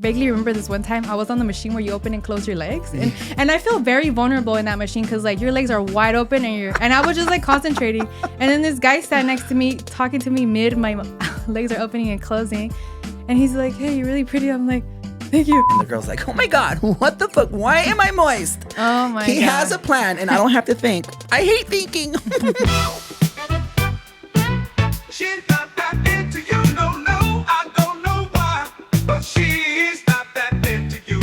vaguely remember this one time I was on the machine where you open and close your legs, and I feel very vulnerable in that machine because like your legs are wide open and I was just like concentrating, and then this guy sat next to me talking to me mid my legs are opening and closing, and he's like, "Hey, you're really pretty." I'm like, "Thank you." And the girl's like, "Oh my God, what the fuck? Why am I moist?" Oh my He God. has a plan and I don't have to think. I hate thinking. She's not that into you, no, I don't know why, but she's not that into you.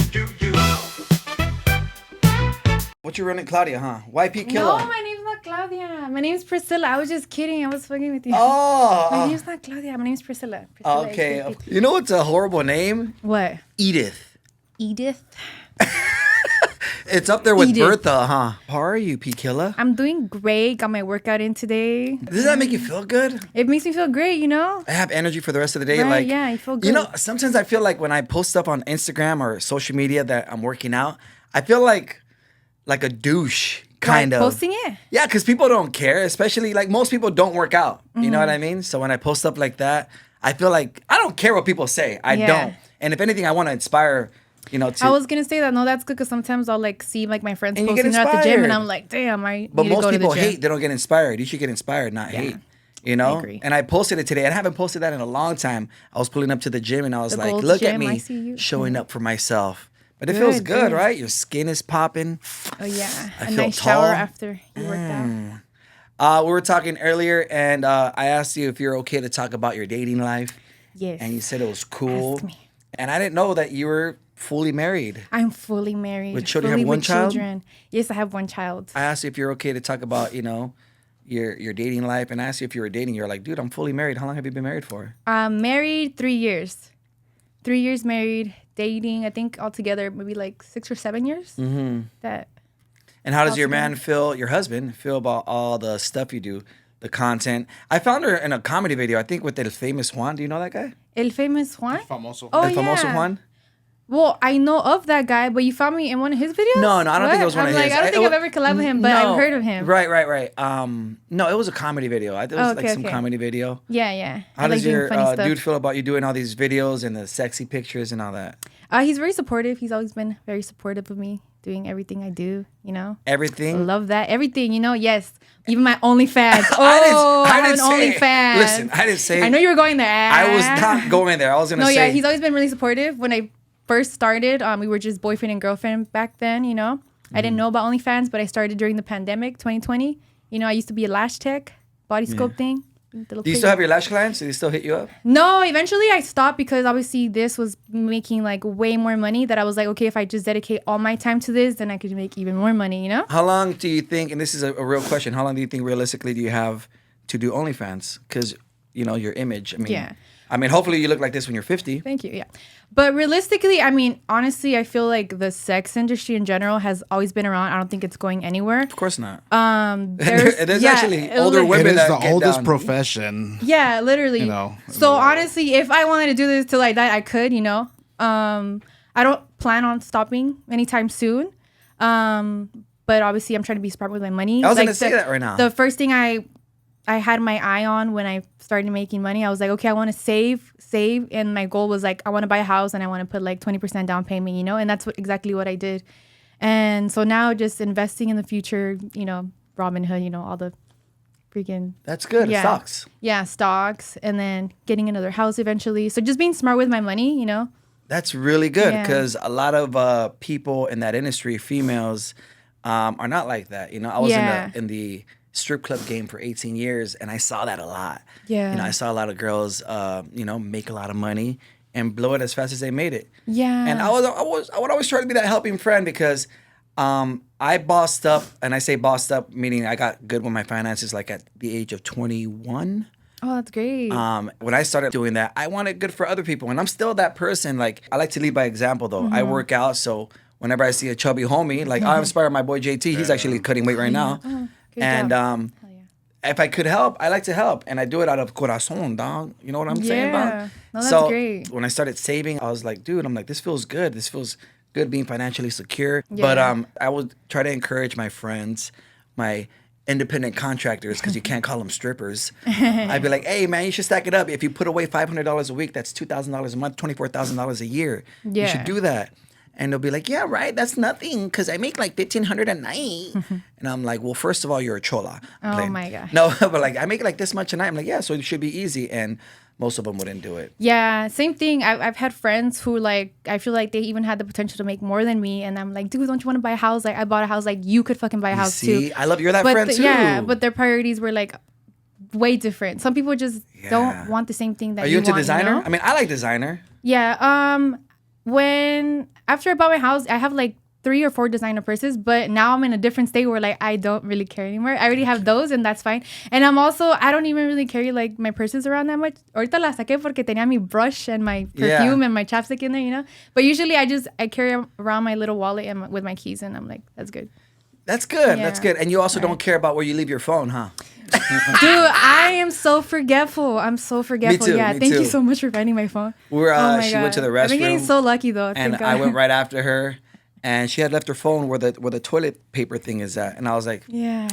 What you running, Claudia, huh? YP No, Killer. my name's not Claudia. My name's Priscilla. I was just kidding. I was fucking with you. Oh. My name's not Claudia. My name's Priscilla. Priscilla Okay. is- You know what's a horrible name? What? Edith. Edith? It's up there with Edith. Bertha, huh? How are you, P Killer? I'm doing great. Got my workout in today. Does that make you feel good? It makes me feel great, you know? I have energy for the rest of the day. Right, like, yeah, you feel You know, good. sometimes I feel like when I post stuff on Instagram or social media that I'm working out, I feel like a douche, kind Like of. posting it? Yeah, because people don't care, especially like most people don't work out. You know what I mean? So when I post stuff like that, I feel like I don't care what people say. I Yeah. don't. And if anything, I want to inspire, to. I was gonna say that. No, that's good because sometimes I'll like see like my friends And you get posting they're at the gym, inspired. and I'm like, damn, I But need to most go to the people gym. hate. They don't get inspired. You should get inspired, not hate. You know? I agree. And I posted it today. I haven't posted that in a long time. I was pulling up to the gym and I was The like, Gold's look at Gym, me I see you. showing up for myself. But it feels Good, good, good. right? Your skin is popping. Oh yeah, I a feel nice shower tall. after you worked out. We were talking earlier and I asked you if you're okay to talk about your dating life. Yes. And you said it was cool. Ask me. And I didn't know that you were fully married. I'm fully married. With children? You fully have one with child? Children. Yes, I have one child. I asked you if you're okay to talk about, your dating life, and I asked you if you were dating. You're like, dude, I'm fully married. How long have you been married for? Married 3 years. 3 years married, dating. I think altogether maybe like 6 or 7 years. Mm-hmm. That. And how does your husband, feel about all the stuff you do, the content? I found her in a comedy video, I think with El Famous Juan. Do you know that guy? El famous Juan. Famoso. Oh El Famoso yeah. Juan? Well, I know of that guy, but you found me in one of his videos? No, I don't think it was one I'm of like, his. I don't think I've ever collabed with him, but No. I've heard of him. Right. No, it was a comedy video. It was like some okay. comedy video. Yeah. How I like does doing your funny stuff. dude feel about you doing all these videos and the sexy pictures and all that? He's very supportive. He's always been very supportive of me doing everything I do, you know? Everything? Love that. Everything, yes. Even my OnlyFans. Oh, I have an OnlyFans. Listen, I didn't say. I know you were going there. I was not going there. I was going to No, say. yeah, he's always been really supportive. When I first started, we were just boyfriend and girlfriend back then, I didn't know about OnlyFans, but I started during the pandemic, 2020. I used to be a lash tech, body sculpting. Do you still have your lash clients? Do they still hit you up? No, eventually I stopped because obviously this was making like way more money that I was like, okay, if I just dedicate all my time to this, then I could make even more money, How long do you think, and this is a real question, how long do you think realistically do you have to do OnlyFans? Because, your image. Yeah. Hopefully you look like this when you're 50. Thank you. Yeah. But realistically, honestly, I feel like the sex industry in general has always been around. I don't think it's going anywhere. Of course not. There's actually older like- women It is that the get oldest down. profession. Yeah, literally. You know, in So the world. honestly, if I wanted to do this till I die, I could, I don't plan on stopping anytime soon. But obviously I'm trying to be smart with my money. I was going to say that right now. The first thing I had my eye on when I started making money, I was like, okay, I want to save. And my goal was like, I want to buy a house and I want to put like 20% down payment, and that's exactly what I did. And so now just investing in the future, Robinhood, all the freaking. That's good. Yeah. Stocks. Yeah, stocks, and then getting another house eventually. So just being smart with my money, That's really good Yeah. because a lot of people in that industry, females, are not like that. I was Yeah. in the strip club game for 18 years and I saw that a lot. Yeah. I saw a lot of girls, make a lot of money and blow it as fast as they made it. Yeah. And I would always try to be that helping friend because I bossed up, and I say bossed up meaning I got good with my finances like at the age of 21. Oh, that's great. When I started doing that, I wanted good for other people, and I'm still that person. Like I like to lead by example, though. I work out, so whenever I see a chubby homie, like I inspire my boy JT. He's actually cutting weight right now, Good and job. Hell yeah. if I could help, I like to help, and I do it out of corazon, dog. You know what I'm saying, dog? Yeah. No, that's so great. when I started saving, I was like, dude, this feels good. This feels good being financially secure. Yeah. But I would try to encourage my friends, my independent contractors because you can't call them strippers. I'd be like, hey man, you should stack it up. If you put away $500 a week, that's $2,000 a month, $24,000 a year. You Yeah. should do that. And they'll be like, yeah, right, that's nothing because I make like $1,500 a night. And I'm like, well, first of all, you're a chola. Oh, my God. No, but like I make like this much a night. I'm like, yeah, so it should be easy. And most of them wouldn't do it. Yeah, same thing. I've had friends who like I feel like they even had the potential to make more than me, and I'm like, dude, don't you want to buy a house? Like I bought a house, like you could fucking buy a house See, too. I love you're that friend too. Yeah, but their priorities were like way different. Some people just don't want the same thing that Are you into want, designer? You know? I mean, I like designer. Yeah. When after I bought my house, I have like 3 or 4 designer purses, but now I'm in a different state where like I don't really care anymore. I already have those and that's fine. And I don't even really carry like my purses around that much. Ahorita la saqué porque tenía mi brush and my perfume and my chapstick in there, you know? But usually I carry around my little wallet and with my keys and I'm like, that's good. That's good. Yeah. That's good. And you also don't care about where you leave your phone, huh? Dude, I am so forgetful. I'm so forgetful. too, Yeah, me thank too. you so much for finding my phone. We're, Oh my she God. went to the I've been getting restroom, so lucky though. and Thank I God. went right after her, and she had left her phone where the toilet paper thing is at, and I was like, Yeah.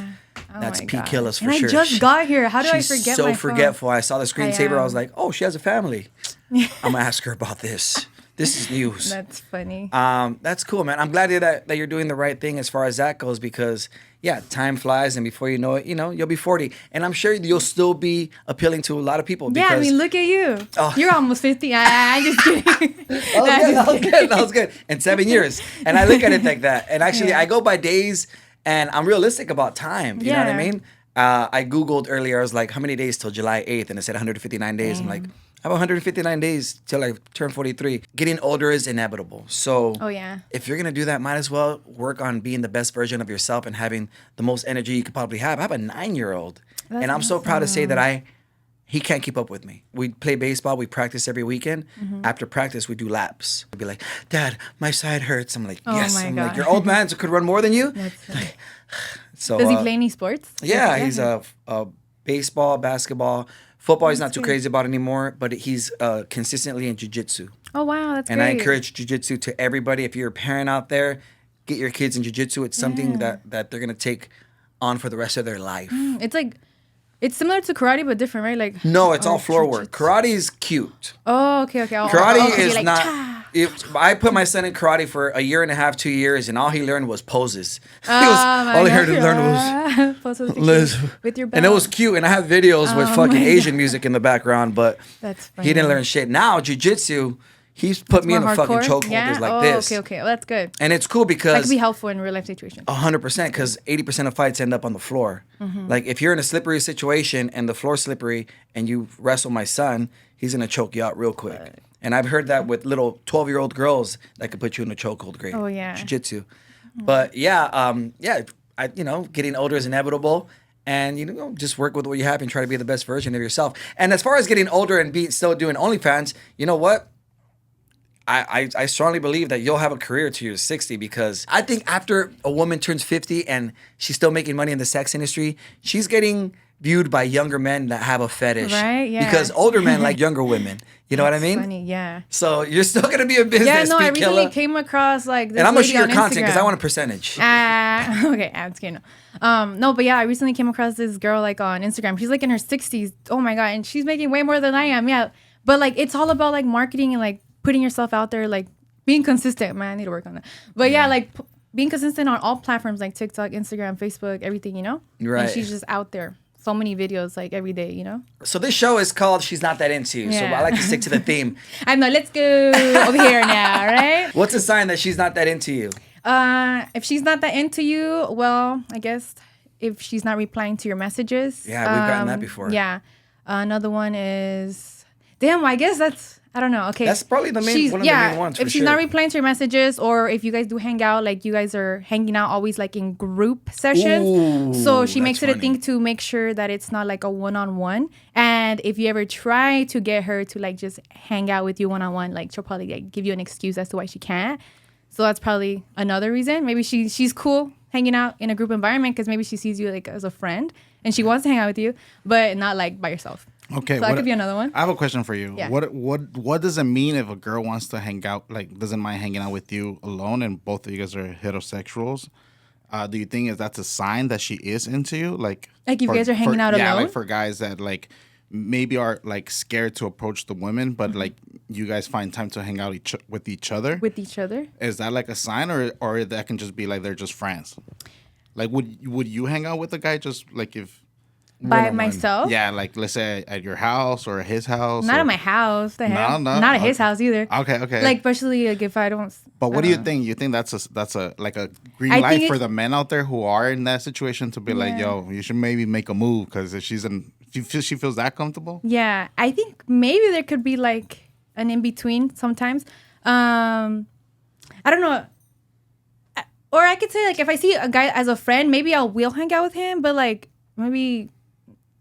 Oh that's my P. God. Killis for and sure. I just got here. How do I She's forget so my phone? forgetful. I saw the screensaver. I was am. like, oh, she has a family. I'm gonna ask her about this. This is news. That's funny. That's cool, man. I'm glad that you're doing the right thing as far as that goes because, yeah, time flies, and before you know it, you'll be 40. And I'm sure you'll still be appealing to a lot of people. Yeah, I Because, mean, look at you. Oh. You're almost 50. I'm just kidding. That was good. In 7 years. And I look at it like that. And actually, Yeah. I go by days, and I'm realistic about time. You know what I Yeah. mean? I Googled earlier, I was like, how many days till July 8th? And it said 159 days. I'm like, I have 159 days till I turn 43. Getting older is inevitable. So Oh, yeah. if you're going to do that, might as well work on being the best version of yourself and having the most energy you could probably have. I have a 9-year-old. And I'm so proud to say that he can't keep up with me. We play baseball. We practice every weekend. After practice, we do laps. He'd be like, Dad, my side hurts. I'm like, Oh yes. my I'm like, God. your old man could run more than you? That's funny. So, Does he play any sports? yeah, he's a baseball, basketball. Football he's not too good. crazy about anymore, but he's consistently in jiu-jitsu. Oh, wow. That's And great. I encourage jiu-jitsu to everybody. If you're a parent out there, get your kids in jiu-jitsu. It's something that they're going to take on for the rest of their life. It's like, it's similar to karate, but different, right? Like No, it's all oh, floor work. jiu-jitsu. Karate is cute. Oh, okay. Karate okay, is like, not. cha. I put my son in karate for a year and a half, 2 years, and all he learned was poses. My all he heard God. to learn Pose with your was kids, with your and it was belt. cute. And I have videos with fucking my Asian music in the background, but That's he didn't funny. learn shit. Now jiu-jitsu, he's put me in More a fucking hardcore? chokehold like oh, this, Okay. Well, that's good. and it's cool That because could be helpful in real life situations. 100%, because 80% of fights end up on the floor. Like if you're in a slippery situation and the floor's slippery and you wrestle my son, he's gonna choke you out real quick. And I've heard that with little 12-year-old girls that could put you in a chokehold. Great. Oh, yeah. Jiu-jitsu. But getting older is inevitable. And just work with what you have and try to be the best version of yourself. And as far as getting older and still doing OnlyFans, you know what? I strongly believe that you'll have a career till you're 60 because I think after a woman turns 50 and she's still making money in the sex industry, she's getting viewed by younger men that have a fetish. Right, yeah. Because older men like younger women. You know what I mean? Funny, yeah. So you're still going to be a business. Yeah, no, I P. recently Killer. came across like this And I'm going to lady shoot your on content because I Instagram. want a percentage. Okay, I'm just kidding. No, but yeah, I recently came across this girl like on Instagram. She's like in her 60s. Oh my God. And she's making way more than I am. Yeah. But like, it's all about like marketing and like putting yourself out there, like being consistent. Man, I need to work on that. But yeah, like being consistent on all platforms like TikTok, Instagram, Facebook, everything, Right. And she's just out there. So many videos like every day, So this show is called She's Not That Into You. So Yeah. I like to stick to the theme. I know, let's go over here now, right? What's a sign that she's not that into you? If she's not that into you, well, I guess if she's not replying to your messages. Yeah, we've gotten that before. Yeah. Another one is, I guess I don't know. Okay. That's probably one of the main ones, If for she's sure. not replying to your messages, or if you guys do hang out, like you guys are hanging out always like in group sessions. Ooh, So she makes that's it a thing to make sure that it's not like a one-on-one. And if you ever try to get her to like just hang out with you one-on-one, like she'll probably like give you an excuse as to why she can't. So that's probably another reason. Maybe she's cool hanging out in a group environment because maybe she sees you like as a friend and she wants to hang out with you, but not like by yourself. Okay, So that could be another one. I have a question for you. Yeah. What does it mean if a girl wants to hang out, like doesn't mind hanging out with you alone, and both of you guys are heterosexuals, do you think that's a sign that she is into you? Like Like if you guys are hanging out yeah, alone? like for guys that like maybe are like scared to approach the women, but like you guys find time to hang out with each other. With each other? Is that like a sign, or that can just be like they're just friends? Like would you hang out with a guy just like if? By One-on-one. myself? Yeah, like let's say at your house or his house. Not or, at my house. The hell? No, Not at his okay. house either. Okay. Like, especially like if I don't. But what I do you don't know. think? You think that's a like a green I light think for the men out there who are in that situation to be like, Yeah. yo, you should maybe make a move because if she feels that comfortable. Yeah, I think maybe there could be like an in between sometimes. I don't know. Or I could say like if I see a guy as a friend, maybe I will hang out with him. But like maybe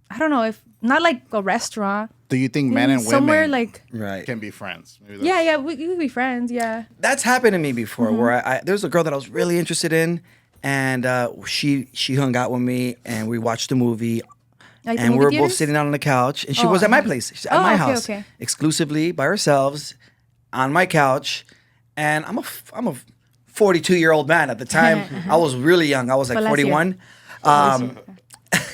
I don't know if not like a restaurant. Do you think men Maybe and women somewhere like Right. can be friends? Maybe yeah, we could be friends. Yeah. That's happened to me before, where there was a girl that I was really interested in, and she hung out with me, and we watched a movie, Like the and we movie were both theaters? sitting out on the couch, and she Oh, was at my okay. place, she's at Oh, my okay, house, okay. exclusively by ourselves, on my couch, and I'm a 42-year-old man at the time. I was really young. I was like Bless you. 41.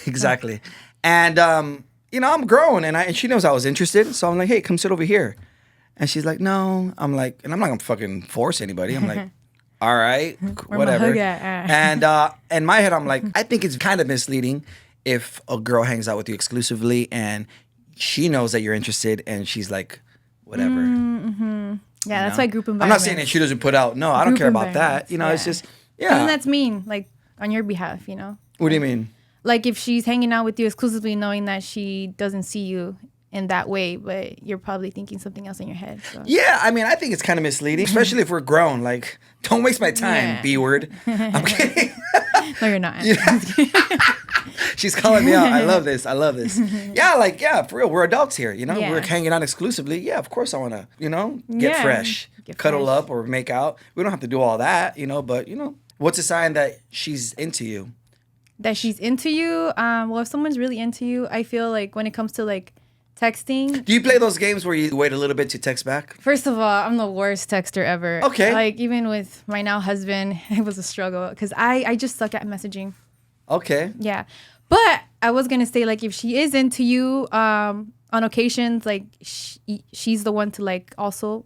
Exactly. And I'm grown, and she knows I was interested, so I'm like, hey, come sit over here. And she's like, no. I'm like, and I'm not gonna fucking force anybody. I'm like, all right, my whatever. hug at? And in my head, I'm like, I think it's kind of misleading if a girl hangs out with you exclusively and she knows that you're interested, and she's like, whatever. Yeah, that's know? why group I'm environments. not saying that she doesn't put out. No, I don't Group care about that. environments, It's yeah. just, And yeah. that's mean, like on your behalf, What do you mean? Like if she's hanging out with you exclusively, knowing that she doesn't see you in that way, but you're probably thinking something else in your head. So. Yeah, I mean, I think it's kind of misleading, especially if we're grown. Like, don't waste my time, Yeah. B word. I'm kidding. No, you're not. She's calling me out. I love this. Yeah, for real. We're adults here. Yeah. We're hanging out exclusively. Yeah, of course I want to, get Yeah, fresh, get cuddle fresh. up or make out. We don't have to do all that, but, what's a sign that she's into you? That she's into you. Well, if someone's really into you, I feel like when it comes to like texting, Do you play those games where you wait a little bit to text back? first of all, I'm the worst texter ever. Okay. Like even with my now husband, it was a struggle because I just suck at messaging. Okay. Yeah. But I was going to say, like, if she is into you, on occasions, like, she's the one to, like, also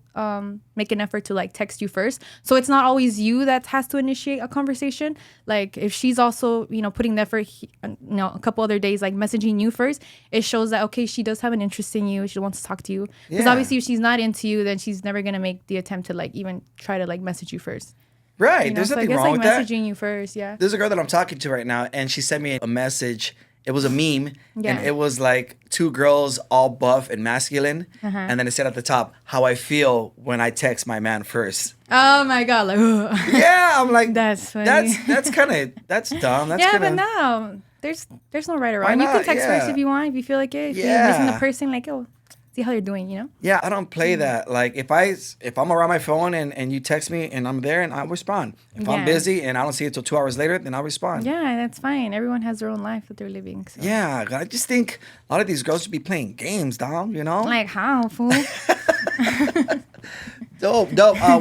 make an effort to, like, text you first. So it's not always you that has to initiate a conversation. Like, if she's also, putting the effort, a couple other days, like, messaging you first, it shows that, okay, she does have an interest in you. She wants to talk to you. Because Yeah. obviously, if she's not into you, then she's never going to make the attempt to, like, even try to, like, message you first. Right. There's So I nothing guess, wrong like, with that. messaging you first, yeah. There's a girl that I'm talking to right now, and she sent me a message. It was a meme, Yeah. and it was like two girls all buff and masculine, and then it said at the top, "How I feel when I text my man first." Oh, my God. Like, ugh. Yeah, I'm like, That's funny. That's dumb. That's yeah, kinda, but no, there's no right or Why wrong. You can not? text Yeah. first if you want, if you feel like it. If you're missing the Yeah. person, like, oh, see how you're doing, Yeah, I don't play that. Like if I'm around my phone and you text me and I'm there and I respond. If I'm Yeah. busy and I don't see it till 2 hours later, then I'll respond. Yeah, that's fine. Everyone has their own life that they're living. So. Yeah, I just think a lot of these girls should be playing games, dog. Like how, fool? Dope.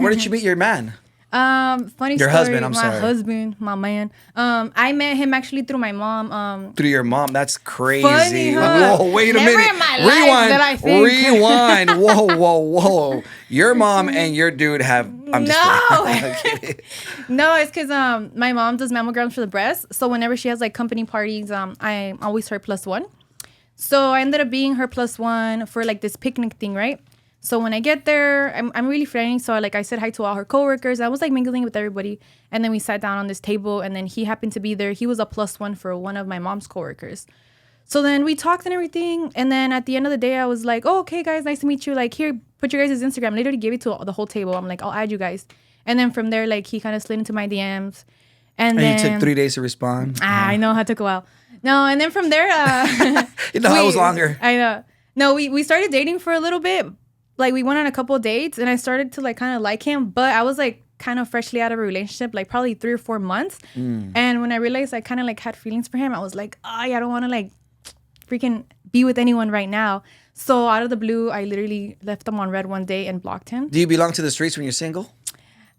Where did you meet your man? Funny Your story. husband, I'm my sorry. husband, my man. I met him actually through my mom. Through your mom. That's crazy. Funny, huh? Whoa, wait a Never minute. in my life did I think. Rewind. Whoa. Your mom and your dude have. I'm just No. kidding. No, it's because my mom does mammograms for the breast. So whenever she has like company parties, I'm always her plus one. So I ended up being her plus one for like this picnic thing, right? So when I get there, I'm really friendly. So I said hi to all her coworkers. I was like mingling with everybody. And then we sat down on this table and then he happened to be there. He was a plus one for one of my mom's coworkers. So then we talked and everything. And then at the end of the day, I was like, oh, okay, guys, nice to meet you. Like, here, put your guys' Instagram. Literally gave it to the whole table. I'm like, I'll add you guys. And then from there, like, he kind of slid into my DMs. And then And you took 3 days to respond. I know it took a while. No, and then from there, You know, I was longer. I know. No, we started dating for a little bit. Like we went on a couple of dates, and I started to like kind of like him. But I was like kind of freshly out of a relationship, like probably 3 or 4 months. And when I realized I kind of like had feelings for him, I was like, oh, yeah, I don't want to like freaking be with anyone right now. So out of the blue, I literally left him on red one day and blocked him. Do you belong to the streets when you're single?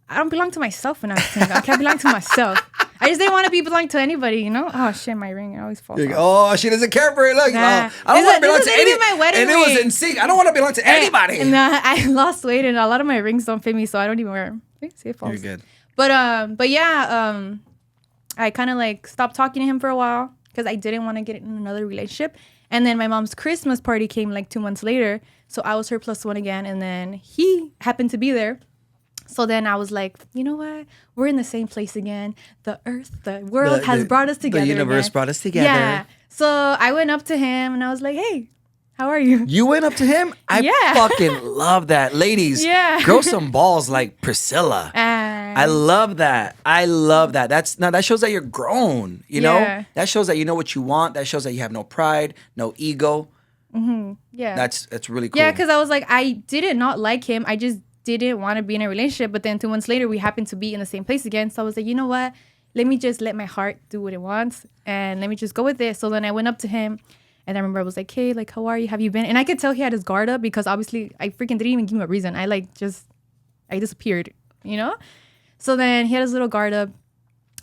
I don't belong to myself when I'm single. I can't belong to myself. I just didn't want to be belong to anybody, you know? Oh shit, my ring, it always falls You're like, off. oh, she doesn't care for it. Look, Nah. I don't want to This belong was to gonna be any. my wedding And it was ring. in sync. I don't want to belong to anybody. And I lost weight, and a lot of my rings don't fit me, so I don't even wear them. See, it falls. You're good. But yeah, I kind of like stopped talking to him for a while because I didn't want to get in another relationship. And then my mom's Christmas party came like 2 months later, so I was her plus one again, and then he happened to be there. So then I was like, you know what? We're in the same place again. The earth, the world has brought us together. The universe again. brought us together. Yeah. So I went up to him and I was like, hey, how are you? You went up to him? I Yeah. fucking love that. Ladies, Yeah. grow some balls like Priscilla. I love that. I love that. That shows that you're grown, you know? Yeah. That shows that you know what you want. That shows that you have no pride, no ego. Yeah. That's really cool. Yeah, because I was like, I didn't not like him. I just didn't want to be in a relationship. But then 2 months later, we happened to be in the same place again. So I was like, you know what? Let me just let my heart do what it wants. And let me just go with it. So then I went up to him. And I remember I was like, hey, like, how are you? Have you been? And I could tell he had his guard up because obviously I freaking didn't even give him a reason. I disappeared, you know? So then he had his little guard up.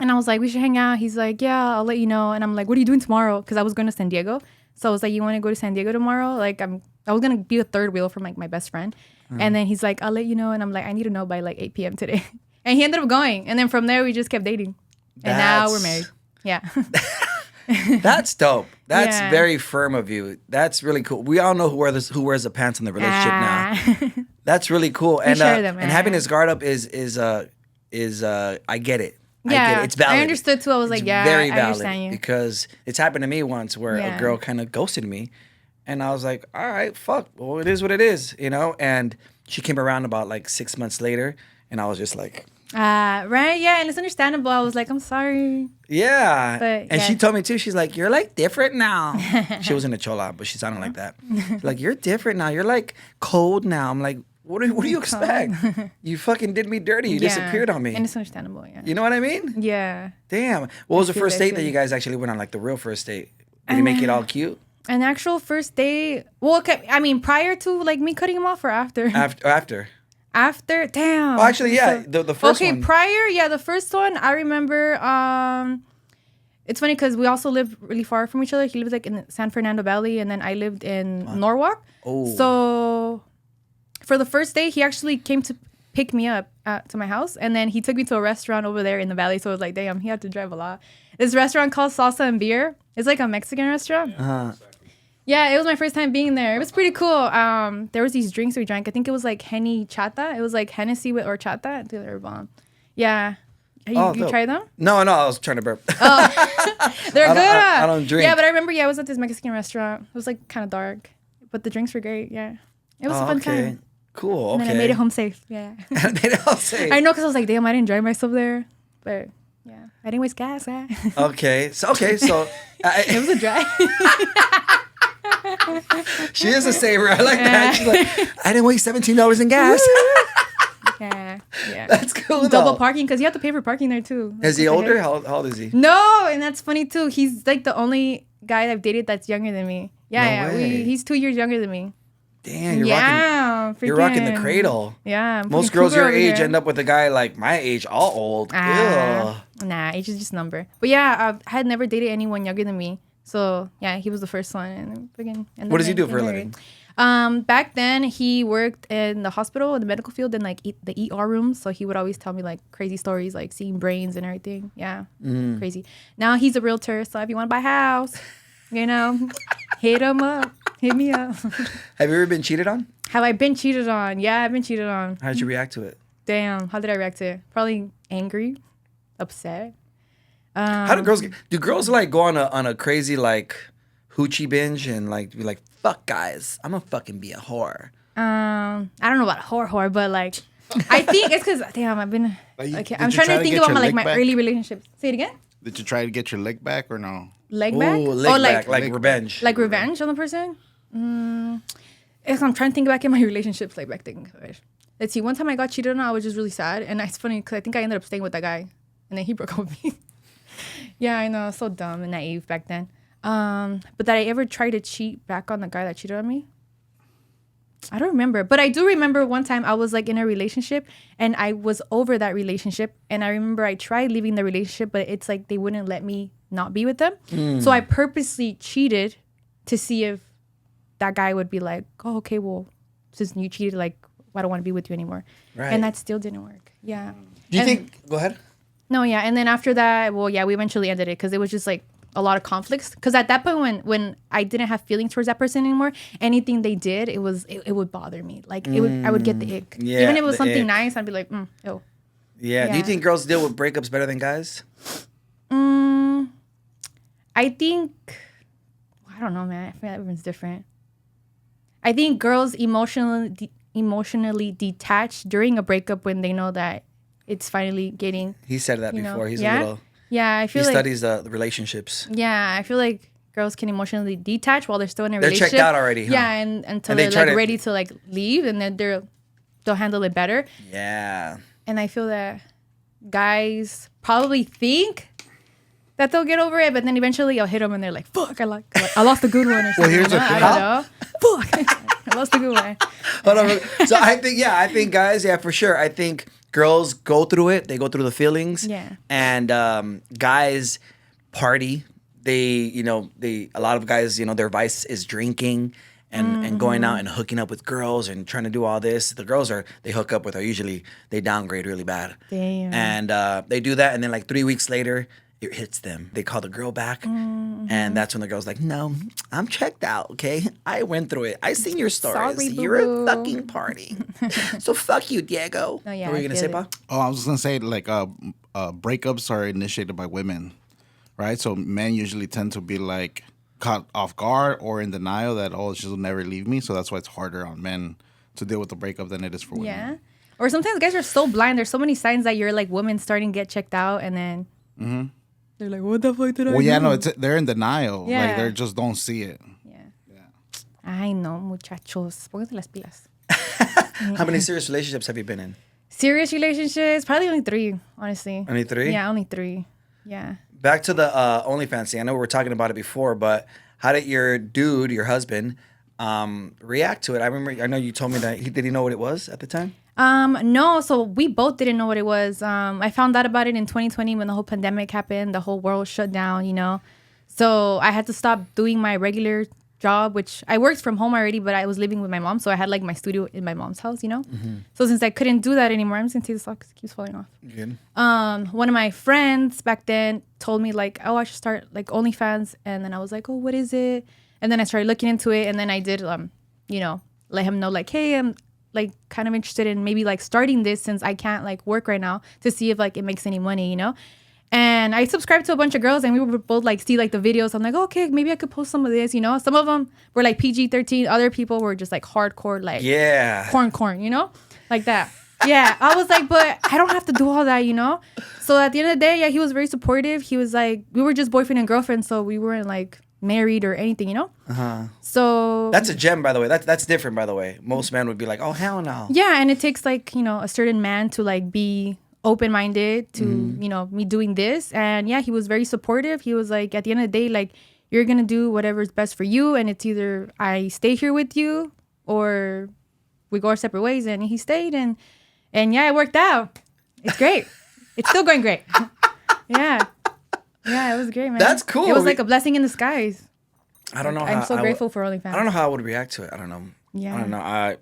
And I was like, we should hang out. He's like, yeah, I'll let you know. And I'm like, what are you doing tomorrow? Because I was going to San Diego. So I was like, you want to go to San Diego tomorrow? Like, I was going to be a third wheel from like my best friend. And then he's like, I'll let you know. And I'm like, I need to know by like 8 p.m. today. And he ended up going. And then from there, we just kept dating. And now we're married. Yeah. That's dope. That's Yeah. very firm of you. That's really cool. We all know who wears the pants in the relationship now. That's really cool. And share them, and having his guard up is I get it. I Yeah, get it. It's valid. I understood too. I was like, It's yeah, very I valid understand you. because it's happened to me once where a Yeah. girl kind of ghosted me, and I was like, all right, fuck. Well, it is what it is, you know. And she came around about like 6 months later, and I was just like, Right? Yeah, and it's understandable. I was like, I'm sorry. yeah. But, and she yeah. told me too. She's like, you're like different now. She was in a chola, but she sounded like that. She's like, you're different now. You're like cold now. I'm like, what do you expect? You fucking did me dirty. You Yeah. disappeared on me. And it's understandable, yeah. You know what I mean? Yeah. Damn. What was the feel first that date that too. you guys actually went on? Like the real first date? Did he make it all cute? An actual first date. Well, okay, I mean, prior to like me cutting him off or after? After. After, damn. Oh, actually, yeah. The first okay, one. prior, yeah, the first one, I remember, it's funny because we also lived really far from each other. He lived like in San Fernando Valley, and then I lived in Norwalk. Oh. So for the first day, he actually came to pick me up to my house, and then he took me to a restaurant over there in the valley. So it was like, damn, he had to drive a lot. This restaurant called Salsa and Beer. It's like a Mexican restaurant. Yeah, it was my first time being there. It was pretty cool. There was these drinks we drank. I think it was like Henny Chata. It was like Hennessy with horchata. Dude, they were bomb. Yeah. You dope. tried them? No, I was trying to burp. They're good. I don't drink. Yeah, but I remember, I was at this Mexican restaurant. It was like kind of dark, but the drinks were great. Yeah. It was a fun time. Cool. And Okay. then I made it home safe. Yeah. Made it all safe. I know, because I was like, damn, I didn't drive myself there. But yeah, I didn't waste gas. Okay. So It was a drive. she is a saver. I like that. She's like, I didn't waste $17 in gas. Yeah. That's cool. Double though. parking, because you have to pay for parking there too. Is he What the older? heck? How old is he? No, and that's funny too. He's like the only guy I've dated that's younger than me. Yeah, No way. he's 2 years younger than me. Damn, you're rocking the freaking- cradle. Yeah. I'm Most freaking girls cougar your over age here. end up with a guy like my age, all old. Ew. Nah, age is just a number. But yeah, I had never dated anyone younger than me. So yeah, he was the first one. And freaking. What does he do for a living? Back then, he worked in the hospital, in the medical field, in like the ER room. So he would always tell me like crazy stories, like seeing brains and everything. Yeah, crazy. Now he's a realtor. So if you want to buy a house, you know, hit him up. Hit me up. Have you ever been cheated on? Have I been cheated on? Yeah, I've been cheated on. How did you react to it? Damn, how did I react to it? Probably angry, upset. How do girls like go on a crazy like hoochie binge and like be like, fuck guys, I'm gonna fucking be a whore. I don't know about whore, but like, I think it's because damn, I've been okay. I'm did you trying try to to think get about your my leg my back? early relationships. Say it again. Did you try to get your leg back or no? Leg back? Ooh, Oh, leg like back, like Leg revenge. like revenge on the person. I'm trying to think back in my relationships, like back then. Let's see. One time I got cheated on, I was just really sad, and it's funny because I think I ended up staying with that guy, and then he broke up with me. Yeah, I know, so dumb and naive back then. But that I ever tried to cheat back on the guy that cheated on me? I don't remember, but I do remember one time I was like in a relationship and I was over that relationship. And I remember I tried leaving the relationship, but it's like they wouldn't let me not be with them. So I purposely cheated to see if that guy would be like, oh, okay, well, since you cheated, like, I don't want to be with you anymore. Right. And that still didn't work. Yeah. Do you And- think? Go ahead. No, yeah. And then after that, well, yeah, we eventually ended it because it was just like a lot of conflicts. Because at that point, when I didn't have feelings towards that person anymore, anything they did, it would bother me. Like I would get the ick. Yeah, Even if it was the something ick. nice, I'd be like, ew. Yeah. Do you Yeah. think girls deal with breakups better than guys? I think, I don't know, man. I feel like everyone's different. I think girls emotionally detach during a breakup when they know that it's finally getting, He said that you know. before. He's yeah? a little. Yeah, I He feel like. studies the relationships. Yeah, I feel like girls can emotionally detach while they're still in a They're relationship. checked out already, huh? Yeah, and until And they they're try like to- ready to like leave, and then they'll handle it better. Yeah. And I feel that guys probably think that they'll get over it, but then eventually I'll hit them, and they're like, "Fuck, I lost a good one," or something. here's the I thing. don't know. Fuck, I lost a good one. Hold on. So I think guys, yeah, for sure. I think girls go through it. They go through the feelings. Yeah. And guys party. A lot of guys, their vice is drinking and going out and hooking up with girls and trying to do all this. The girls they hook up with are usually, they downgrade really bad. Damn. And they do that. And then like 3 weeks later, it hits them. They call the girl back. And that's when the girl's like, no, I'm checked out, okay? I went through it. I seen your stories. Sorry, You're a boo-boo. fucking party. So fuck you, Diego. Oh, yeah, What were I you going to feel say, it. Pa? Oh, I was just gonna say like breakups are initiated by women, right? So men usually tend to be like caught off guard or in denial that she'll never leave me. So that's why it's harder on men to deal with the breakup than it is for women. Yeah. Or sometimes guys are so blind. There's so many signs that you're like women starting to get checked out, and then they're like, "What the fuck did I Well, yeah, do?" no, they're in denial. Yeah. Like they just don't see it. Ay, no, muchachos. Pónganse las pilas. How many serious relationships have you been in? Serious relationships, probably only 3, honestly. Only 3? Yeah, only 3. Yeah. Back to the OnlyFans thing. I know we were talking about it before, but how did your dude, your husband, react to it? I know you told me that did he know what it was at the time? No, so we both didn't know what it was. I found out about it in 2020 when the whole pandemic happened. The whole world shut down, So I had to stop doing my regular job, which I worked from home already, but I was living with my mom. So I had like my studio in my mom's house, So since I couldn't do that anymore, I'm just going to take this off because it keeps falling off. Good. One of my friends back then told me like, oh, I should start like OnlyFans. And then I was like, oh, what is it? And then I started looking into it. And then I did, let him know like, hey, I'm like kind of interested in maybe like starting this since I can't like work right now to see if like it makes any money, And I subscribed to a bunch of girls and we would both like see like the videos. I'm like, okay, maybe I could post some of this, Some of them were like PG-13. Other people were just like hardcore, like corn, like that. Yeah, I was like, but I don't have to do all that, So at the end of the day, yeah, he was very supportive. He was like, we were just boyfriend and girlfriend, so we weren't like married or anything, So That's a gem, by the way. That's different, by the way. Most men would be like, oh, hell no. yeah, and it takes like, a certain man to like be open-minded to, me doing this. And yeah, he was very supportive. He was like, at the end of the day, like, you're going to do whatever's best for you. And it's either I stay here with you or we go our separate ways. And he stayed and yeah, it worked out. It's great. It's still going great. Yeah. Yeah, it was great, man. That's cool. It was like a blessing in disguise. I don't know. I'm so grateful for OnlyFans. I don't know how I would react to it. I don't know. Yeah. I don't know.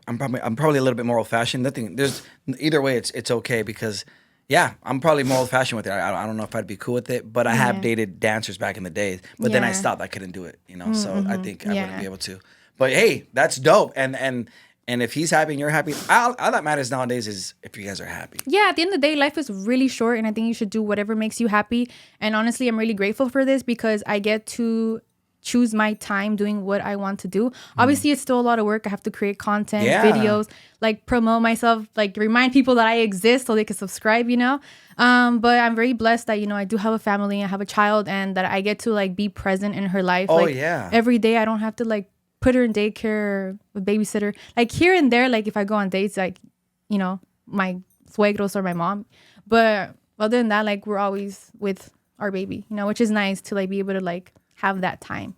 I'm probably a little bit more old fashioned. There's either way, it's okay because yeah, I'm probably more old fashioned with it. I don't know if I'd be cool with it, but I have dated dancers back in the days. But then I Yeah. stopped. I couldn't do it. So I think I wouldn't Yeah. be able to. But hey, that's dope. And if he's happy and you're happy, all that matters nowadays is if you guys are happy. Yeah, at the end of the day, life is really short, and I think you should do whatever makes you happy. And honestly, I'm really grateful for this because I get to choose my time doing what I want to do. Obviously, it's still a lot of work. I have to create content, Yeah. videos, like promote myself, like remind people that I exist so they can subscribe, But I'm very blessed that, I do have a family, I have a child, and that I get to like be present in her life. Oh, like, yeah. every day I don't have to like put her in daycare or a babysitter. Like here and there, like if I go on dates, like, my suegros or my mom. But other than that, like we're always with our baby, which is nice to like be able to like have that time,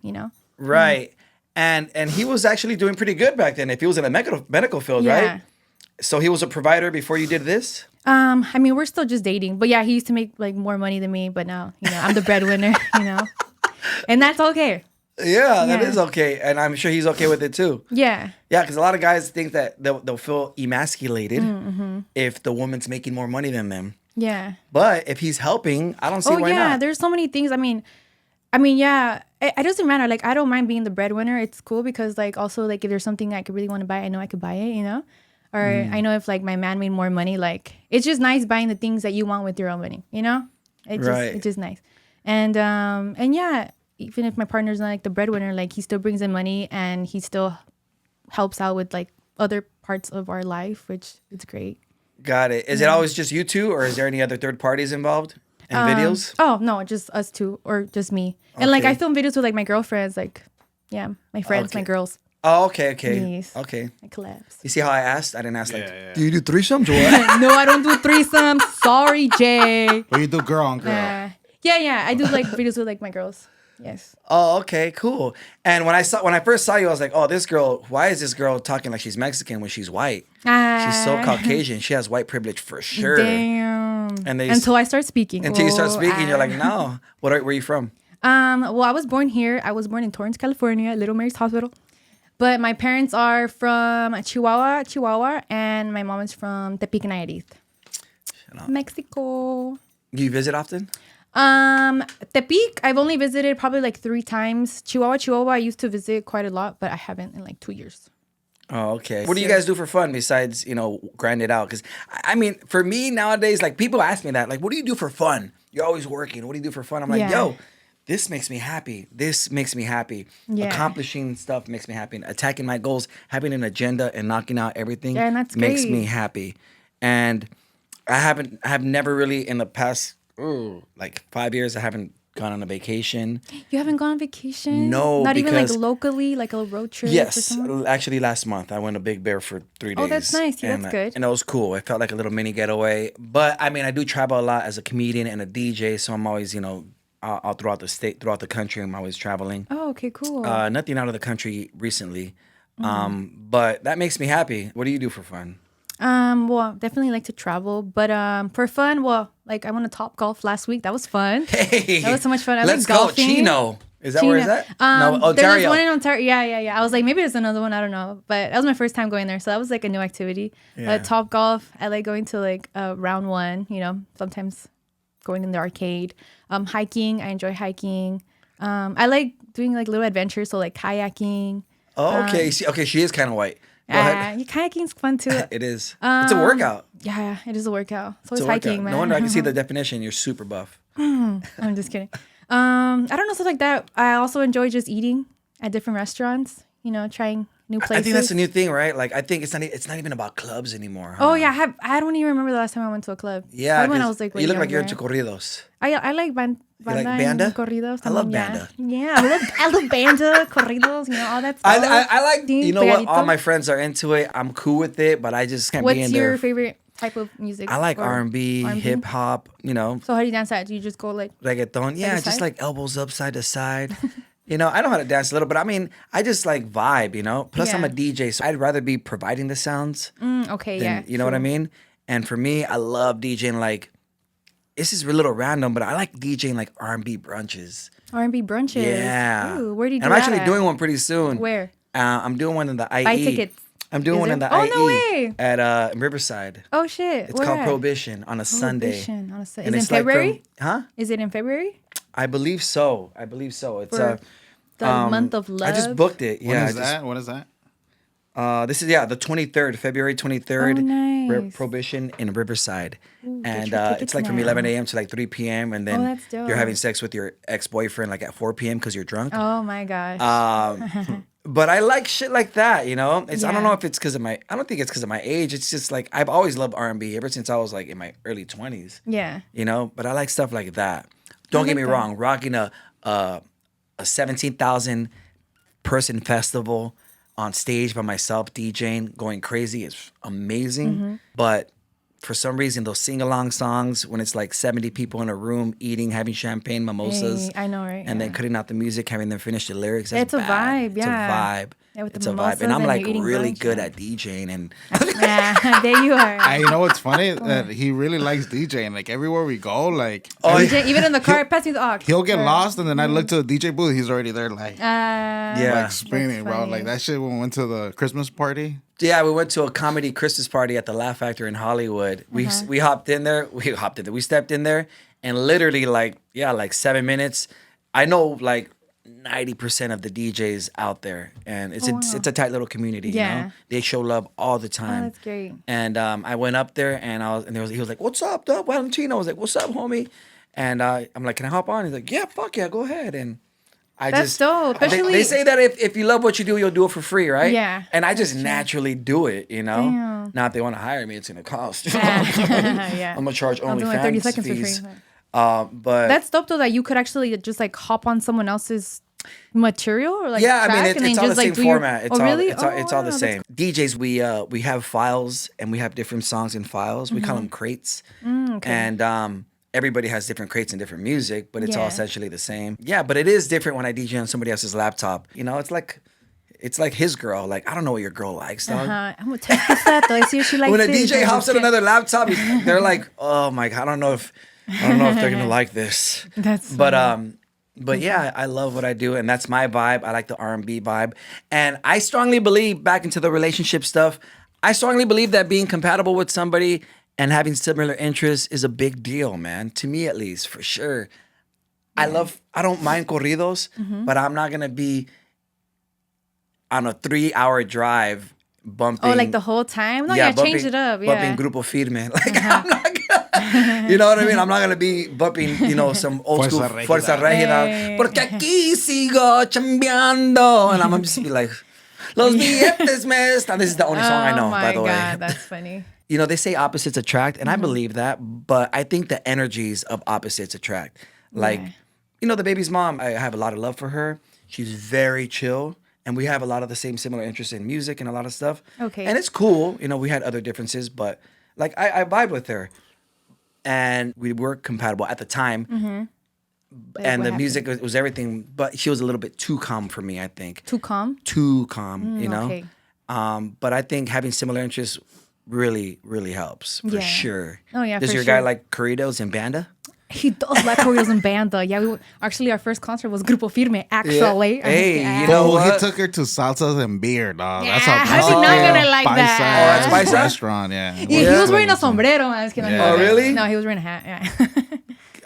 Right. And he was actually doing pretty good back then. If he was in the medical field, Yeah. right? So he was a provider before you did this. I mean, we're still just dating, but yeah, he used to make like more money than me. But now, I'm the breadwinner, and that's okay. Yeah, that Yeah. is okay, and I'm sure he's okay with it too. Yeah. Yeah, because a lot of guys think that they'll feel emasculated Mm-hmm. if the woman's making more money than them. Yeah. But if he's helping, I don't see Oh why yeah, not. there's so many things. I mean, yeah, it doesn't matter. Like, I don't mind being the breadwinner. It's cool because like also like if there's something I could really want to buy, I know I could buy it. Or I know if like my man made more money, like it's just nice buying the things that you want with your own money. Right. It's just nice. And yeah, even if my partner's not like the breadwinner, like he still brings in money and he still helps out with like other parts of our life, which is great. Got it. Is it always just you two, or is there any other third parties involved in videos? Oh no, just us two or just me. And like Okay. I film videos with like my girlfriends, like yeah, my friends, my Okay. girls. Oh, okay. Yes. Okay. I collapse. You see how I asked? I didn't ask like, Yeah. do you do threesomes or what? No, I don't do threesomes. Sorry, Jay. Well, you do girl on girl. Yeah. I do like videos with like my girls. Yes. Oh, okay, cool. And when I first saw you, I was like, oh, this girl. Why is this girl talking like she's Mexican when she's white? She's so Caucasian. She has white privilege for sure. Damn. And they Until I start speaking. until you start Oh, speaking, you're like, no. Where are you from? Well, I was born here. I was born in Torrance, California, Little Mary's Hospital. But my parents are from Chihuahua, and my mom is from Tepic, Nayarit. Mexico. Do you visit often? Tepic, I've only visited probably like 3 times. Chihuahua, I used to visit quite a lot, but I haven't in like 2 years. Oh, okay. What do you guys do for fun besides, grind it out? Because, I mean, for me nowadays, like, people ask me that. Like, what do you do for fun? You're always working. What do you do for fun? I'm like, Yeah. yo, this makes me happy. This makes me happy. Yeah. Accomplishing stuff makes me happy. Attacking my goals, having an agenda and knocking out everything Yeah, and that's makes great. me happy. And I have never really in the past, like 5 years, I haven't gone on a vacation. You haven't gone on vacation? No, Not even like because- locally, like a road trip? Or Yes, somewhere? actually, last month I went to Big Bear for 3 days. Oh, that's nice. Yeah, and, that's good. And it was cool. It felt like a little mini getaway. But I mean, I do travel a lot as a comedian and a DJ, so I'm always, all throughout the state, throughout the country. I'm always traveling. Oh, okay, cool. Nothing out of the country recently, Mm-hmm. but that makes me happy. What do you do for fun? Well, definitely like to travel, but for fun, well, like I went to Top Golf last week. That was fun. Hey, That was so much fun. I let's like go, golfing. Chino. Is that where it's at? No, There's Ontario. one in Ontario. Yeah. I was like, maybe there's another one. I don't know. But that was my first time going there. So that was like a new activity. Yeah. Top Golf. I like going to like round one, sometimes going in the arcade. Hiking. I enjoy hiking. I like doing like little adventures. So like kayaking. Oh, okay. Okay, she is kind of white. Go ahead. Kayaking's fun too. It is. It's a workout. Yeah, it is a workout. So It's it's a workout. hiking, man. No wonder I can see the definition. You're super buff. I'm just kidding. I don't know, stuff like that. I also enjoy just eating at different restaurants. Trying new places. I think that's a new thing, right? Like, I think it's not even about clubs anymore. Huh? Oh yeah, I don't even remember the last time I went to a club. Yeah, Probably when I 'cause was like, you look like you're into younger. corridos. I like banda like and banda? corridos. I love también, banda. Yeah, I love banda, corridos, all that stuff. I like, Ding, you know what? pegadito. All my friends are into it. I'm cool with it, but I just can't be What's in your there. favorite type of music? I like or R&B, hip hop, So how do you dance that? Do you just go like? reggaeton. Yeah, to just side? like elbows up side to side. I know how to dance a little, but I mean, I just like vibe, Plus, I'm a Yeah. DJ, so I'd rather be providing the sounds Okay, than, yeah. you know what I true. mean? And for me, I love DJing like, this is a little random, but I like DJing like R&B brunches. R&B brunches. Yeah. Ooh, where do you do And I'm that actually at? doing one pretty soon. Where? I'm doing one in the IE. Buy tickets. I'm doing Is one it? in the Oh, IE no way. at Riverside. Oh shit! It's Where called at? Prohibition on a Sunday. Prohibition on a Sunday. And Is it in it's like February? Huh? Is it in February? I believe so. It's For the month of love. I just booked it. When Yeah. is that? What is that? This is the 23rd, February 23rd. Oh, nice. Prohibition in Riverside, Ooh, and get your it's tickets like from now. 11 a.m. to like 3 p.m. and then Oh, that's dope. you're having sex with your ex-boyfriend like at 4 p.m. because you're drunk. Oh my gosh. But I like shit like that, It's I don't Yeah. know if it's because of I don't think it's because of my age. It's just like I've always loved R&B ever since I was like in my early 20s. yeah. But I like stuff like that. Don't get like me that. wrong, rocking a 17,000 person festival on stage by myself DJing, going crazy is amazing. Mm-hmm. But for some reason, those sing-along songs when it's like 70 people in a room eating, having champagne, mimosas. Hey, I know, right? And then cutting out the music, having them finish the lyrics. That's It's a bad. vibe, yeah. It's a vibe. Yeah, with the It's a vibe. mimosas And I'm and like you're eating really brunch, good yeah. at DJing. And Yeah, there you are. You know what's funny? That he really likes DJing. Like everywhere we go, like DJ, even in the car, pass me the aux. he'll get Or- lost, and then I look to the DJ booth. He's already there, like Yeah. like spinning, bro. funny. Like that shit when we went to the Christmas party. yeah, we went to a comedy Christmas party at the Laugh Factory in Hollywood. We hopped in there. We stepped in there, and literally like 7 minutes. I know like 90% of the DJs out there, and it's it's a tight little community. You Yeah. know, they show love all the time. that's great. And I went up there, and he was like, "What's up, Dub Valentino?" I was like, "What's up, homie?" And I'm like, "Can I hop on?" He's like, "Yeah, fuck yeah, go ahead." And That's dope, They especially- say that if you love what you do, you'll do it for free, right? Yeah, And I just naturally do it, you know. Damn. Now if they want to hire me, it's gonna cost. Yeah. I'm gonna charge I'll do OnlyFans like 30 seconds fees. for free. But That's dope though that you could actually just like hop on someone else's material or like yeah, I track mean, and then it's all the just same like do your- format. Oh really? It's all the wow, same. DJs, we have files and we have different songs in files. We call them crates, and everybody has different crates and different music, but it's all Yeah. essentially the same. Yeah, but it is different when I DJ on somebody else's laptop. You know, it's like his girl. Like I don't know what your girl likes, dog. I'm gonna test this out though. I see if she likes When a it. DJ hops on Okay. another laptop, they're like, "Oh my god, I don't know if they're gonna like this." That's But yeah, I love what I do, and that's my vibe. I like the R&B vibe, and I strongly believe back into the relationship stuff. I strongly believe that being compatible with somebody and having similar interests is a big deal, man. To me, at least, for sure. I don't mind corridos, but I'm not gonna be on a 3-hour drive bumping. Oh, like the whole time? No, yeah, change it up. Yeah. Bumping Grupo Firme. Like, I'm not gonna, you know what I mean? I'm not going to be bumping, some old school Fuerza Régida. Fuerza Régida. Hey. Porque aquí sigo chambeando. And I'm going to just be like, Los billetes me están. This is the only song I know, oh my by the way. God, that's funny. They say opposites attract, and I believe that, but I think the energies of opposites attract. Like, the baby's mom, I have a lot of love for her. She's very chill, and we have a lot of the similar interests in music and a lot of stuff. Okay. And it's cool. We had other differences, but like I vibe with her, and we were compatible at the time. Like, And what the happened? music was everything, but she was a little bit too calm for me, I think. Too calm? Too calm, okay. But I think having similar interests really, really helps for Yeah. sure. Oh, yeah, Does for your guy sure. like corridos and banda? He does like choreos and banda. Yeah, actually, our first concert was Grupo Firme, actually. Yeah. Hey, Yeah. you know Well, what? he took her to salsas and beer, dog. Yeah, That's how how's he not gonna like that? Oh, that's Paisa? restaurant, yeah. He was wearing a sombrero. Man. Es que no Yeah. he Oh, was- really? No, he was wearing a hat. Yeah.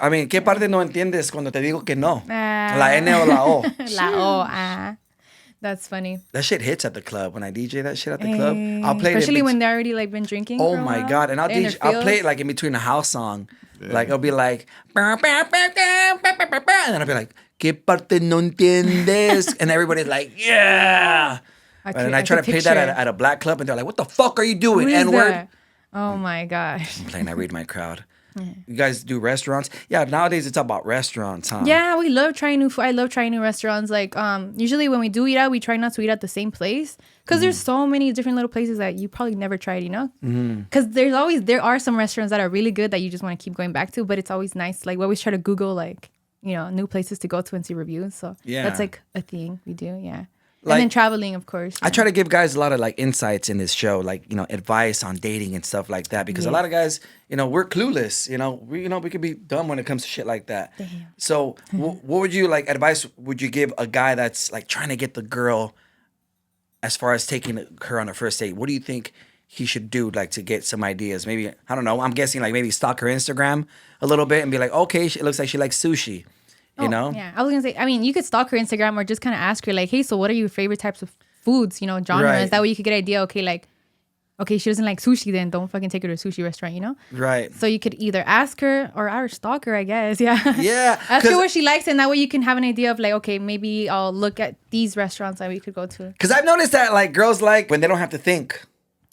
I mean, ¿qué parte no entiendes cuando te digo que no? Ah. La N o la O. La O. That's funny. That shit hits at the club. When I DJ that shit at the club, I'll play it. Especially in when they already like been drinking. Oh for a my while. god! And I'll They're in their I'll play it feels. like in between a house song. Like it'll be like, and then I'll be like, ¿Qué parte no entiendes? And everybody's like, yeah. And I try to play that at a black club, and they're like, "What the fuck are you doing?" Who is N-word. that? Oh my gosh. I'm playing. I read my crowd. You guys do restaurants? Yeah. Nowadays it's about restaurants, huh? Yeah, we love trying new food. I love trying new restaurants. Like, usually when we do eat out, we try not to eat at the same place because there's so many different little places that you probably never tried. Because there are some restaurants that are really good that you just want to keep going back to. But it's always nice. Like we always try to Google like new places to go to and see reviews. So Yeah. that's like a thing we do. Yeah. Like- and then traveling, of course. I try to give guys a lot of like insights in this show, like advice on dating and stuff like that, because a lot of guys, we're clueless. We could be dumb when it comes to shit like that. So, what would you advice would you give a guy that's like trying to get the girl, as far as taking her on a first date? What do you think he should do, like to get some ideas? Maybe I don't know. I'm guessing like maybe stalk her Instagram a little bit and be like, okay, it looks like she likes sushi. You know? Yeah, I was gonna say. I mean, you could stalk her Instagram or just kind of ask her like, "Hey, so what are your favorite types of foods? Genres." Right. That way you could get an idea. Okay, she doesn't like sushi, then don't fucking take her to a sushi restaurant. Right. So you could either ask her or stalk her, I guess. Yeah. Yeah. Ask her 'cause- what she likes, and that way you can have an idea of like, okay, maybe I'll look at these restaurants that we could go to. Because I've noticed that like girls like when they don't have to think.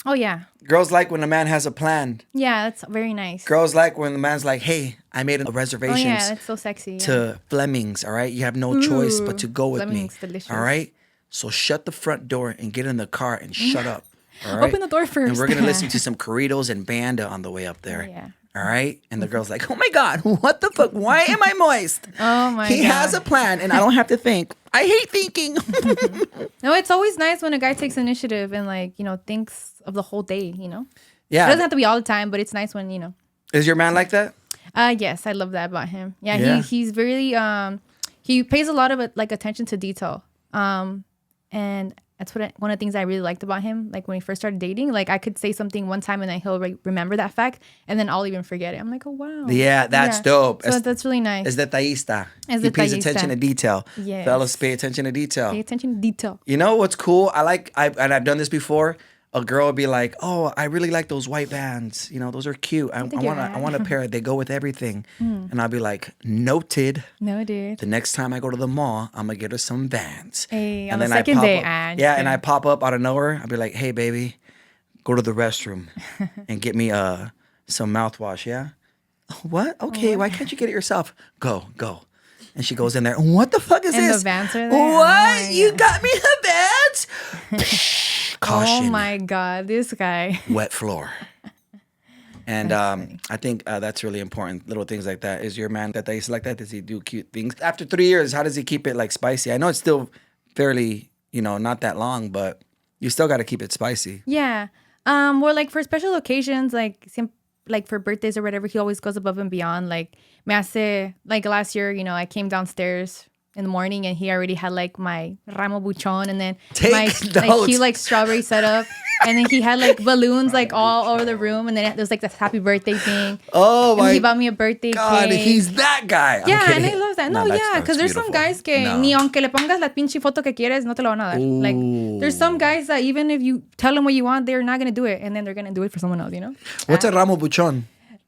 Oh yeah, Girls like when a man has a plan. yeah, that's very nice. Girls like when the man's like, hey, I made a Oh reservations yeah, that's so sexy. Yeah. to Fleming's, all right? You have no choice but to go with Fleming's me, delicious. all right? So shut the front door and get in the car and shut up. All right? Open the door first. And we're gonna listen to some corridos and banda on the way up there. Yeah. All right. And the girl's like, "Oh my God, what the fuck? Why am I moist? Oh my He God. has a plan, and I don't have to think. I hate thinking." No, it's always nice when a guy takes initiative and like, thinks of the whole day, It Yeah. doesn't have to be all the time, but it's nice when, Is your man like that? Yes, I love that about him. Yeah, Yeah. he's very he pays a lot of like attention to detail. And that's one of the things I really liked about him. Like when we first started dating, like I could say something one time and then he'll remember that fact, and then I'll even forget it. I'm like, oh wow. Yeah, that's dope. So that's really nice. Es detallista. Es He pays detallista. attention to detail. Yes. Fellas, pay attention to detail. Pay attention to detail. You know what's cool? And I've done this before. A girl would be like, "Oh, I really like those white Vans. Those are cute. I think you're want a right. pair. They go with everything." And I'll be like, "Noted. No, dude. The next time I go to the mall, I'm gonna get her some Vans." Hey, on and the then I second pop day, up- just yeah, and kidding. I pop up out of nowhere. I'll be like, "Hey, baby, go to the restroom and get me some mouthwash." Yeah. What? Okay. Why can't you get it yourself? Go. And she goes in there. What the fuck is And the this? Vans are there? Oh What? my You God. got me the Vans? Caution. Oh my God, this guy. Wet floor. And I think that's really important. Little things like that. Is your man that they like that? Does he do cute things? After 3 years, how does he keep it like spicy? I know it's still fairly, not that long, but you still got to keep it spicy. Yeah. Well, like for special occasions, like for birthdays or whatever, he always goes above and beyond. Like, me hace, like last year, I came downstairs in the morning and he already had like my ramo buchon and then Take my notes. cute like strawberry setup. And then he had like balloons like all over the room. And then there was like this happy birthday thing. Oh And my he bought me a birthday God, cake. he's that guy. I'm Yeah, and kidding. I love that. No, that's- yeah, because that's there's some beautiful. guys que No. ni aunque le pongas la pinche foto que quieres, no te lo van a dar. Like, there's some guys that even if you tell them what you want, they're not going to do it. And then they're going to do it for someone else, What's a ramo buchon?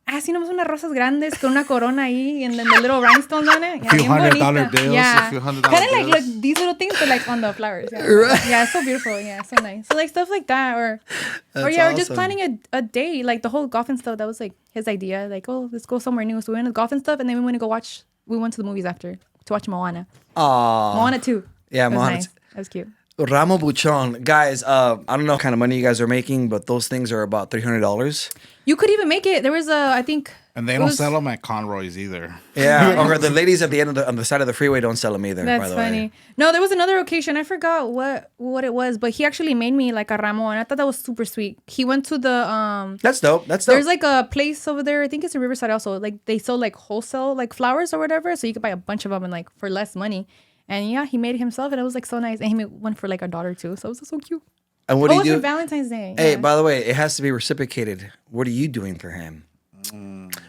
Así nomás unas rosas grandes con una corona ahí and then the little rhinestones on it. Yeah, few bien $100 bonita. bills, Yeah. a few $100 Kind of like bills. these little things, but like on the flowers. Yeah, Right. yeah, it's so beautiful. Yeah, so nice. So like stuff like that, or That's or just awesome. planning a day, like the whole golf and stuff. That was like his idea. Like, oh, let's go somewhere new. So we went to golf and stuff, and then we went to go watch. We went to the movies after to watch Moana. Aw. Moana 2. Yeah, That was Moana nice. 2. That was cute. Ramo buchon. Guys, I don't know what kind of money you guys are making, but those things are about $300. You could even make it. There was I think. And they it don't was- sell them at Conroy's either. Yeah, or the ladies at the end on the side of the freeway don't sell them either. by That's the funny. way. No, there was another occasion. I forgot what it was, but he actually made me like a ramo, and I thought that was super sweet. He went to the That's dope. That's dope. There's like a place over there. I think it's in Riverside also. Like they sell like wholesale like flowers or whatever, so you could buy a bunch of them and like for less money. And yeah, he made it himself, and it was like so nice. And he made one for like our daughter too, so it was so cute. and what Oh, do it was you for do? Valentine's Day. Hey, yeah. by the way, it has to be reciprocated. What are you doing for him?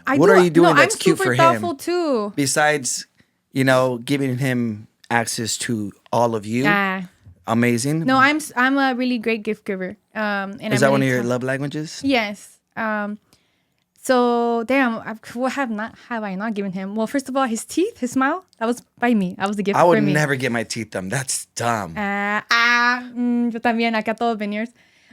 I what do- are you doing no, that's I'm cute super for thoughtful him? too. Besides, giving him access to all of you. Yeah. Amazing. No, I'm a really great gift giver. And Is that one of your love languages? Yes. So damn, what have I not given him? Well, first of all, his teeth, his smile, that was by me. That was the gift I would for me. never get my teeth done. That's dumb. Yo también, acá todos veneers.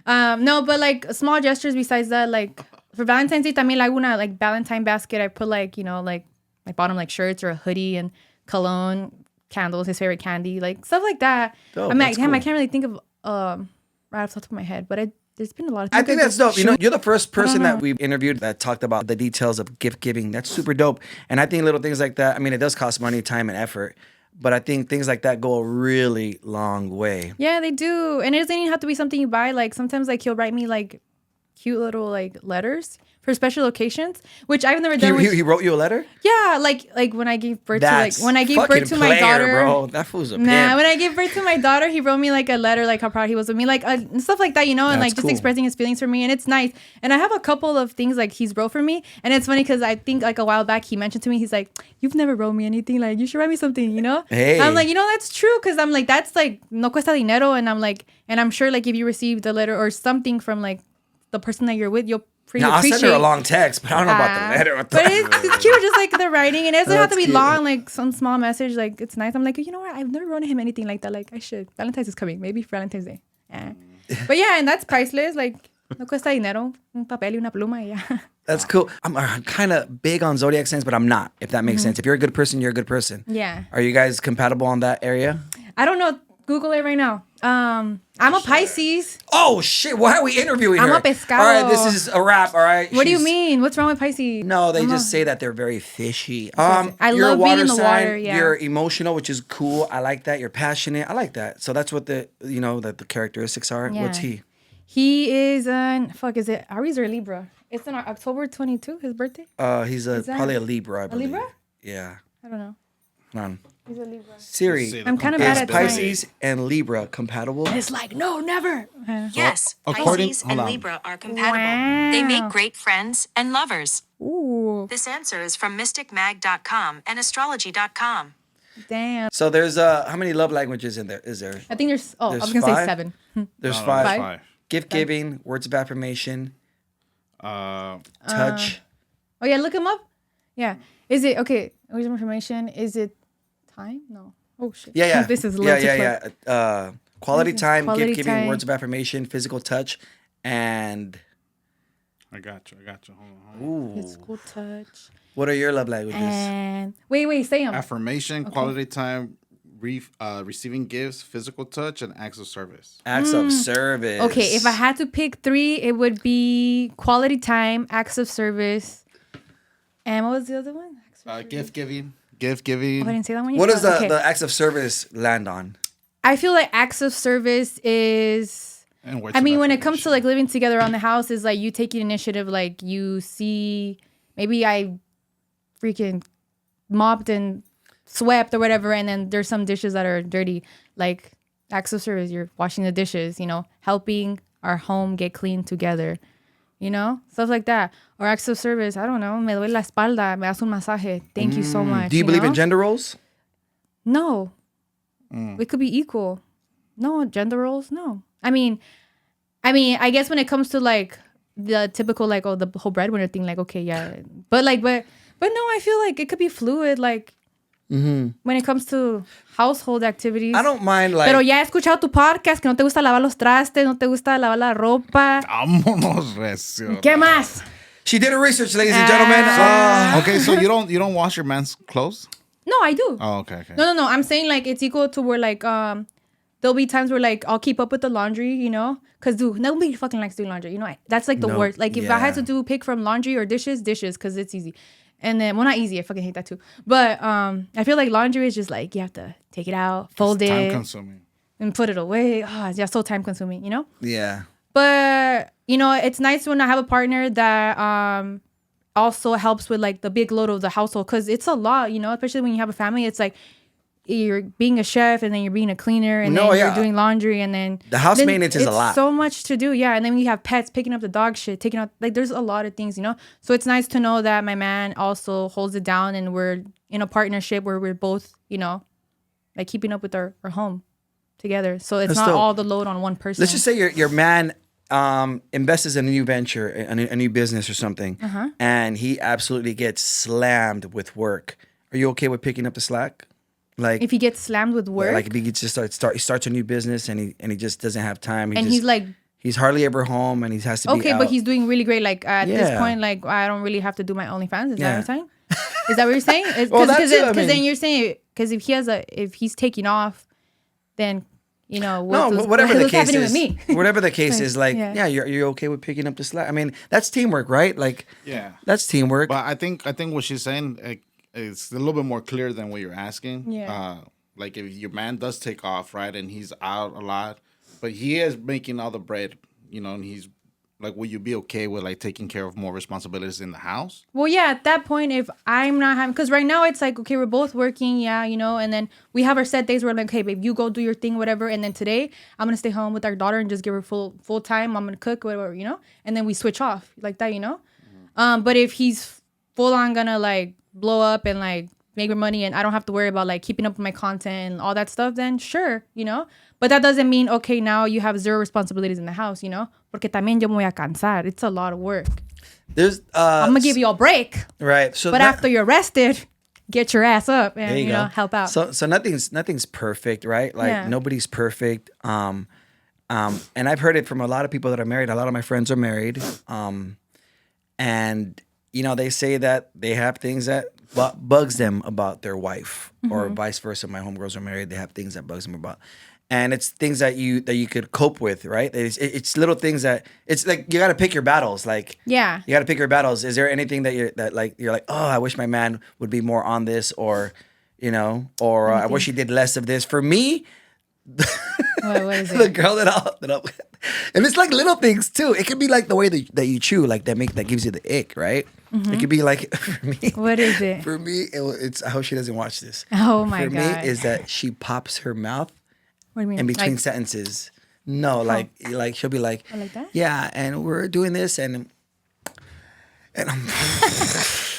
No, but like small gestures besides that, like for Valentine's Day, también like una like Valentine basket. I put like, like I bought him like shirts or a hoodie and cologne, candles, his favorite candy, like stuff like that. Dope, I'm like, that's damn, I cool. can't really think of right off the top of my head, but there's been a lot of I things. think like that's dope. shoot- You're the first person that we interviewed that talked about the details of gift giving. That's super dope. And I think little things like that, I mean, it does cost money, time, and effort. But I think things like that go a really long way. Yeah, they do. And it doesn't even have to be something you buy. Like sometimes like he'll write me like cute little like letters for special occasions, which I've never done. He wrote you a letter? Yeah, like when I gave birth That's to when I gave fucking birth to my player, daughter, bro. That fool's a Nah, pimp. when I gave birth to my daughter, he wrote me like a letter, like how proud he was of me, like and stuff like that, and That's like just cool. expressing his feelings for me, and it's nice. And I have a couple of things like he's wrote for me, and it's funny because I think like a while back he mentioned to me, he's like, "You've never wrote me anything, like you should write me something," Hey. I'm like, that's true, because I'm like, that's like no cuesta dinero, and I'm like, and I'm sure like if you received a letter or something from like the person that you're with, you'll pretty Now, I'll appreciate. send her a long text, but I don't know about the letter. What the- But it's cute, just like the writing. And it doesn't have to That's be cute. long, like some small message. Like, it's nice. I'm like, you know what? I've never written him anything like that. Like, I should. Valentine's is coming. Maybe Valentine's Day. But yeah, and that's priceless. Like, no cuesta dinero. Un papel y una pluma. Y ya. That's cool. I'm kind of big on zodiac signs, but I'm not, if that makes sense. If you're a good person, you're a good person. Yeah. Are you guys compatible on that area? I don't know Google it right now. I'm a Pisces. Oh shit! Why are we interviewing I'm her? a pescado. All right, this is a wrap. All right. What do you She's- mean? What's wrong with Pisces? No, they I'm just a- say that they're very fishy. I You're love a being water in the sign. water, yeah. You're emotional, which is cool. I like that. You're passionate. I like that. So that's what the characteristics are. Yeah. What's he? He is is it Aries or Libra? It's on October 22, his birthday. He's that probably a Libra. I believe. Libra? Yeah. I don't know. Hold on. He's a Libra. Siri. See, I'm kind of bad Is at Pisces and Libra compatible? It's like, no, never. Yes, according- Pisces hold and on. Libra are compatible. They Wow. make great friends and lovers. Ooh, This answer is from mysticmag.com and astrology.com. damn. So there's how many love languages in there? Is there? I think there's, I There's was going to say five? 7. There's No, five. there's Five? Gift giving, words of affirmation, Uh, touch. Oh, yeah, look him up. Yeah. Is it, okay, words of information, is it time? No. Oh, shit. Yeah. This is a little too yeah. Quality time, Quality gift giving, time. words of affirmation, physical touch, and I got you. Hold on. Physical touch. what are your love languages? And wait, say them. Affirmation, quality time, receiving gifts, physical touch, and acts of service. Acts of service. Okay, if I had to pick 3, it would be quality time, acts of service, and what was the other one? Gift giving. Oh, I didn't say that one. What yet? does the, Okay. the acts of service land on? I feel like acts of service is. And words I of mean, when it comes to affirmation. like living together on the house, is like you take initiative. Like you see, maybe I freaking mopped and swept or whatever, and then there's some dishes that are dirty. Like acts of service, you're washing the dishes. Helping our home get clean together. Stuff like that. Or acts of service. I don't know. Me duele la espalda. Me das un masaje. Thank you so much. Do you believe in know? gender roles? No. We could be equal. No, gender roles, no. I mean, I guess when it comes to like the typical like the whole breadwinner thing, like okay, yeah. But no, I feel like it could be fluid, like when it comes to household activities. I don't mind like Pero ya he escuchado tu podcast que no te gusta lavar los trastes, no te gusta lavar la ropa. Vámonos, recio. ¿Qué más? she did her research, ladies and gentlemen. Okay, so you don't wash your man's clothes? No, I do. Oh, okay. No. I'm saying like it's equal to where like there'll be times where like I'll keep up with the laundry, because dude, nobody fucking likes doing laundry. That's like the No, worst. Like if I had yeah. to pick from laundry or dishes, because it's easy. And then not easy. I fucking hate that too. But I feel like laundry is just like you have to take it out, fold Time it, consuming. and put it away. Oh, it's just so time consuming, Yeah. But it's nice when I have a partner that also helps with like the big load of the household, because it's a lot, especially when you have a family. It's like you're being a chef and then you're being a cleaner and No, then yeah. you're doing laundry and then The house then maintenance is a it's lot. so much to do, yeah. And then we have pets, picking up the dog shit, taking out, like there's a lot of things, so it's nice to know that my man also holds it down and we're in a partnership where we're both like keeping up with our home together, so it's That's not dope. all the load on one person. Let's just say your man invests in a new venture, a new business or something, and he absolutely gets slammed with work. Are you okay with picking up the slack? Like if he gets slammed with work, like if he gets just he starts a new business and he just doesn't have time. and he's like, he's hardly ever home and he has to be okay, out. but he's doing really great. Like at this Yeah. point, like I don't really have to do my OnlyFans. Is Yeah. that what you're saying? Is that what you're saying? Well, that Because too, I then mean- you're saying, because if he's taking off, then no, what's whatever the what's case happening is, with me? whatever the case is, like, Yeah. yeah, you're okay with picking up the slack. I mean, that's teamwork, right? Like, Yeah. that's teamwork. But I think what she's saying it's a little bit more clear than what you're asking. Yeah. Like if your man does take off, right, and he's out a lot, but he is making all the bread, and he's like, will you be okay with like taking care of more responsibilities in the house? Well, yeah, at that point, if I'm not having, because right now it's like, okay, we're both working, yeah, and then we have our set days where I'm like, okay, babe, you go do your thing, whatever, and then today I'm gonna stay home with our daughter and just give her full time. I'm gonna cook, whatever, and then we switch off like that, But if he's full on gonna like blow up and like make more money, and I don't have to worry about like keeping up with my content and all that stuff, then sure, But that doesn't mean, okay, now you have zero responsibilities in the house, Porque también yo me voy a cansar. It's a lot of work. There's I'm gonna give you a break. right. So But that- after you're rested, get your ass up and there you go. help out. So nothing's perfect, right? Like Yeah. nobody's perfect. And I've heard it from a lot of people that are married. A lot of my friends are married. And they say that they have things that bugs them about their wife, or vice versa. My homegirls are married. They have things that bugs them about. and it's things that you could cope with, right? It's little things that it's like you got to pick your battles. Like Yeah. you got to pick your battles. Is there anything that you're like, oh, I wish my man would be more on this, or or I wish he did less of this. For me, What is the it? girl that I'll and it's like little things too. It could be like the way that you chew, like that gives you the ick, right? It could be like for me. What is it? For me, it's I hope she doesn't watch this. Oh my For God. me, is that she pops her mouth What do you mean? in between Like, sentences. No, like she'll be like, Oh, like that? yeah, and we're doing this, and I'm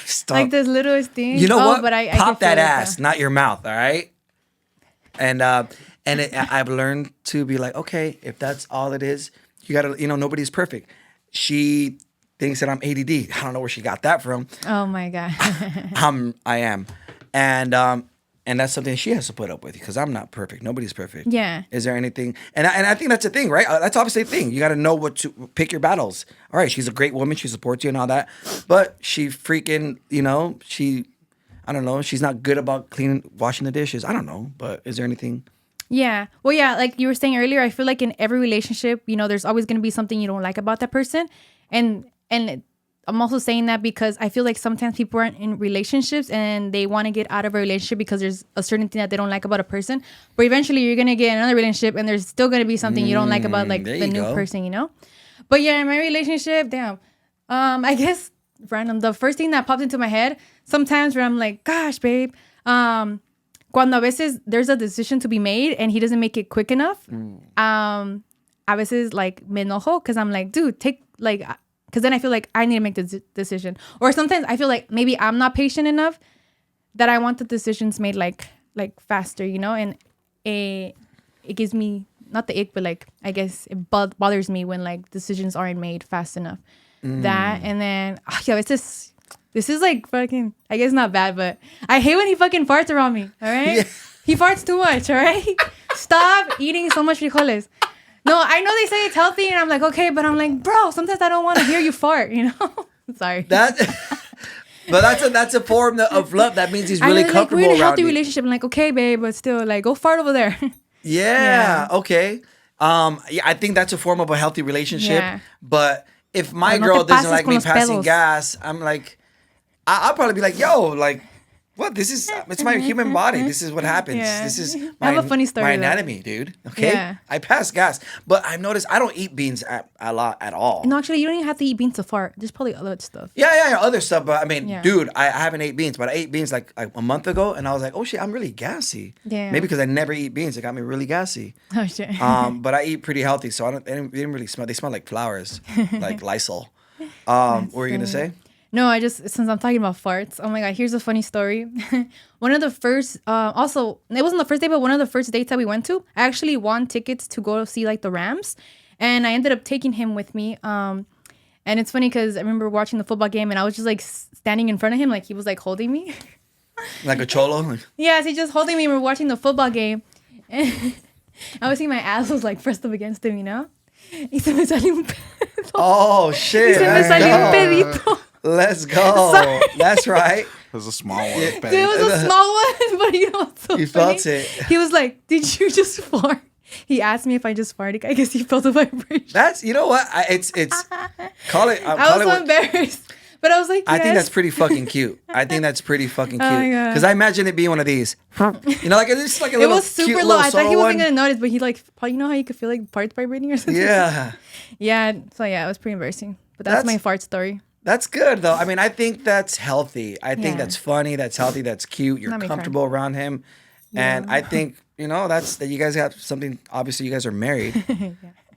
stop. like this littlest thing. You know Oh, what? But I Pop can that feel it, ass, not your mouth. All right. I've learned to be like, okay, if that's all it is, you gotta, nobody's perfect. She thinks that I'm ADD. I don't know where she got that from. Oh my God. I am, and that's something she has to put up with because I'm not perfect. Nobody's perfect. Yeah. Is there anything? And I think that's a thing, right? That's obviously a thing. You got to know what to pick your battles. All right, she's a great woman. She supports you and all that, but she freaking, I don't know. She's not good about washing the dishes. I don't know. But is there anything? Yeah. Well, yeah, like you were saying earlier, I feel like in every relationship, there's always going to be something you don't like about that person. And I'm also saying that because I feel like sometimes people are in relationships and they want to get out of a relationship because there's a certain thing that they don't like about a person. But eventually you're going to get another relationship and there's still going to be something you don't like about like there the you new go. person, But yeah, in my relationship, damn. I guess random. The first thing that popped into my head sometimes where I'm like, gosh, babe, cuando a veces there's a decision to be made and he doesn't make it quick enough, a veces like me enojo because I'm like, dude, because then I feel like I need to make the decision. Or sometimes I feel like maybe I'm not patient enough that I want the decisions made like faster, and it gives me not the ick, but like I guess it bothers me when like decisions aren't made fast enough. That and then yeah, this is like fucking, I guess not bad, but I hate when he fucking farts around me. All right, Yeah. He farts too much. All right, stop eating so much frijoles. No, I know they say it's healthy, and I'm like, okay, but I'm like, bro, sometimes I don't want to hear you fart. Sorry. But that's a form of love. That means he's really comfortable we're in a around healthy you. relationship. I'm like, okay, babe, but still, like, go fart over there. Yeah. Yeah. Okay. Yeah, I think that's a form of a healthy relationship. Yeah. But if my No girl te doesn't pases like con me los passing pedos. gas, I'm like, I'll probably be like, yo, like, what? It's my human body. This is what happens. Yeah. This is I have a funny story, my though. anatomy, dude. Okay. Yeah. I pass gas, but I've noticed I don't eat beans a lot at all. No, actually, you don't even have to eat beans to fart. There's probably other stuff. Yeah, other stuff. But I mean, Yeah. dude, I haven't ate beans, but I ate beans like a month ago, and I was like, oh shit, I'm really gassy. Damn. Maybe because I never eat beans, it got me really gassy. Oh, shit. But I eat pretty healthy, so they didn't really smell. They smell like flowers, like Lysol. What were you gonna say? No, since I'm talking about farts, oh my God, here's a funny story. One of the first, also, it wasn't the first day, but one of the first dates that we went to, I actually won tickets to go see like the Rams. And I ended up taking him with me. And it's funny because I remember watching the football game and I was just like standing in front of him, like he was like holding me. Like a cholo? Yes, he just holding me. We were watching the football game. And I was seeing my ass was like pressed up against him, Y se me salió un pedo. Oh shit! Y se me Let's salió un go. pedito. Let's go. Sorry. That's right. There's a small one. It was a small one, but what's so You funny? felt it. He was like, "Did you just fart?" He asked me if I just farted. I guess he felt the vibration. That's what it's call it. I Call was it so what, embarrassed, but I was like, I think "Yes." that's pretty fucking cute. I think that's pretty fucking cute. Oh my God. Because I imagine it being one of these. Like it's like a It little was super cute low. little I thought solo he wasn't one. gonna notice, but he like, you know how you could feel like parts vibrating or something. Yeah. Yeah. So yeah, it was pretty embarrassing. But that's my That's- fart story. That's good though. I mean, I think that's healthy. I think Yeah. that's funny. That's healthy. That's cute. You're Not me crying. comfortable around him, and I think that you guys have something. Obviously, you guys are married.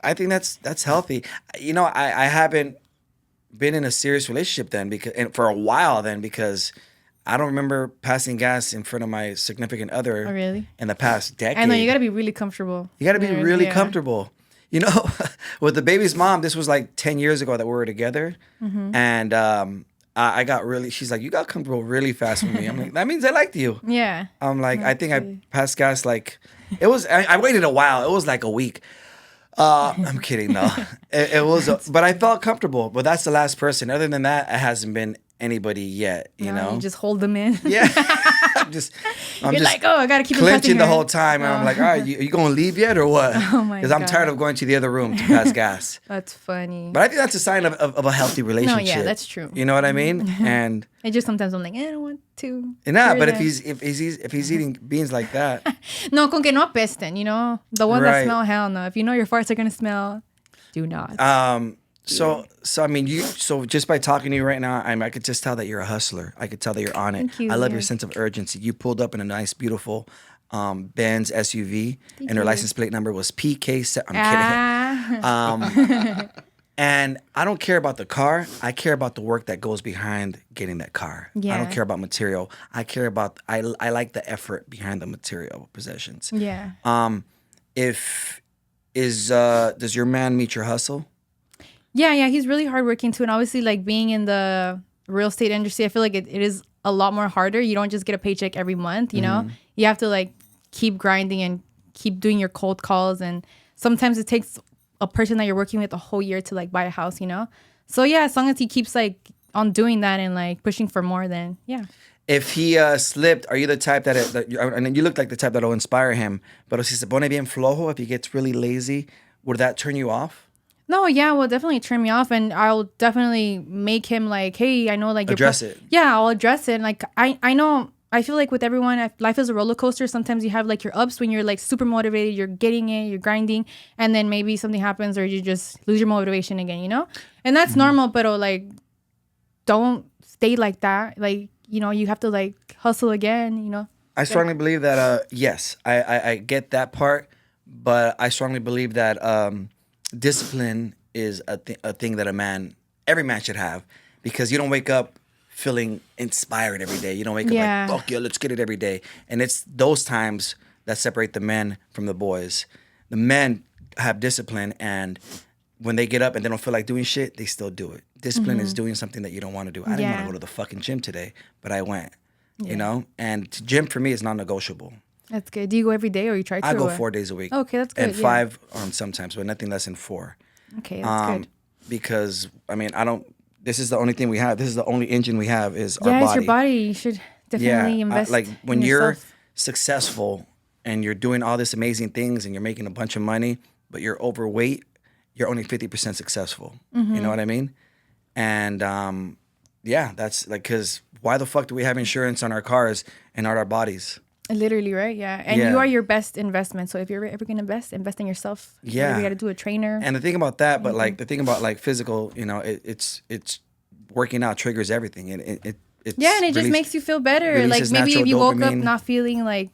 I think that's healthy. I haven't been in a serious relationship and for a while because I don't remember passing gas in front of my significant other. Oh, really? In the past decade. I know you gotta be really comfortable. You got to be Yeah, really yeah. comfortable. With the baby's mom, this was like 10 years ago that we were together. Mm-hmm. And I got really, she's like, you got comfortable really fast with me. I'm like, that means I liked you. Yeah. I'm like, I think I passed gas like, I waited a while. It was like a week. I'm kidding, no. It was, but I felt comfortable. But that's the last person. Other than that, it hasn't been anybody yet. You No, know, you just hold them in. yeah. I'm just You're just like, oh, I gotta keep them clenching touching the her. whole time, and I'm like, all right, you gonna leave yet or what? Oh my Because I'm tired God. of going to the other room to pass gas. That's funny. But I think that's a sign of a healthy relationship. that's true. You know what I mean? And I just sometimes I'm like, I don't want to. nah, Very but if nice. he's eating beans like that, No, con que no apesten, you know? The ones that Right. smell, hell no. If you know your farts are gonna smell, do not. so I mean, so just by talking to you right now, I could just tell that you're a hustler. I could tell that you're on it. Thank you, I love yeah. your sense of urgency. You pulled up in a nice, beautiful Benz SUV, and her you. license plate number was PK. I'm Ah, kidding. And I don't care about the car. I care about the work that goes behind getting that car. I Yeah. don't care about material. I care about I like the effort behind the material possessions. yeah. Does your man meet your hustle? Yeah, he's really hardworking too. And obviously, like being in the real estate industry, I feel like it is a lot more harder. You don't just get a paycheck every month, you know? You have to like keep grinding and keep doing your cold calls. And sometimes it takes a person that you're working with a whole year to like buy a house, you know? So yeah, as long as he keeps like on doing that and like pushing for more, then yeah. If he slipped, are you the type and you look like the type that'll inspire him, but si se pone bien flojo, if he gets really lazy, would that turn you off? No, yeah, will definitely turn me off, and I'll definitely make him like, hey, I know, like Address it. Yeah, I'll address it. Like I know, I feel like with everyone, life is a roller coaster. Sometimes you have like your ups when you're like super motivated, you're getting it, you're grinding, and then maybe something happens or you just lose your motivation again, you know. And that's normal, but like, don't stay like that. Like, you know, you have to like hustle again, you know. I strongly believe that, yes, I get that part, but I strongly believe that discipline is a thing that every man should have, because you don't wake up feeling inspired every day. You don't wake Yeah. up like, fuck yeah, let's get it every day. And it's those times that separate the men from the boys. The men have discipline, and when they get up and they don't feel like doing shit, they still do it. Discipline is doing something that you don't want to do. I didn't want Yeah. to go to the fucking gym today, but I went. You know? And gym for me is non-negotiable. That's good. Do you go every day or you try to? I go or- 4 days a week. Okay, that's And good, yeah. 5 sometimes, but nothing less than 4. Okay, that's good. Because I mean, this is the only thing we have. This is the only engine we have is our Yeah, body. it's your body. You should definitely invest. Like when in you're yourself. successful and you're doing all this amazing things and you're making a bunch of money, but you're overweight, you're only 50% successful. Mm-hmm. You know what I mean? And yeah, that's like, because why the fuck do we have insurance on our cars and not our bodies? Literally, right? Yeah. And Yeah. you are your best investment. So if you're ever going to invest in yourself. Yeah. You got to do a trainer. And the thing about that, but like the thing about like physical, you know, it's working out triggers everything, and it's yeah, and it just makes you feel better. Like releases maybe if natural you woke up dopamine. not feeling like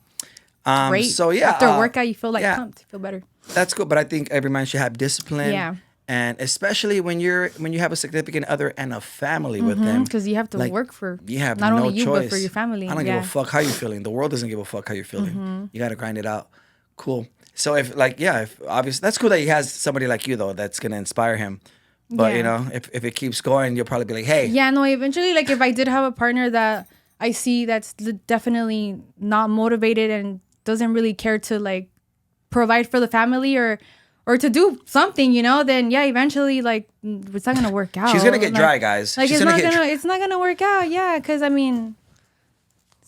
great. So yeah, After a workout, you feel like yeah. pumped. You feel better. That's good, but I think every man should have discipline. Yeah. And especially when you have a significant other and a family with them, Because you have to like, work for you have not no only you, choice. but for your family. I don't yeah. give a fuck how you're feeling. The world doesn't give a fuck how you're feeling. You got to grind it out. Cool. So if obviously that's cool that he has somebody like you though that's gonna inspire him. But Yeah. you know, if it keeps going, you'll probably be like, hey, Yeah, no, eventually, like if I did have a partner that I see that's definitely not motivated and doesn't really care to like provide for the family or to do something, you know, then yeah, eventually like it's not gonna work out. she's gonna get Like- dry, guys. Like She's it's gonna it's not gonna work out, yeah, because I mean,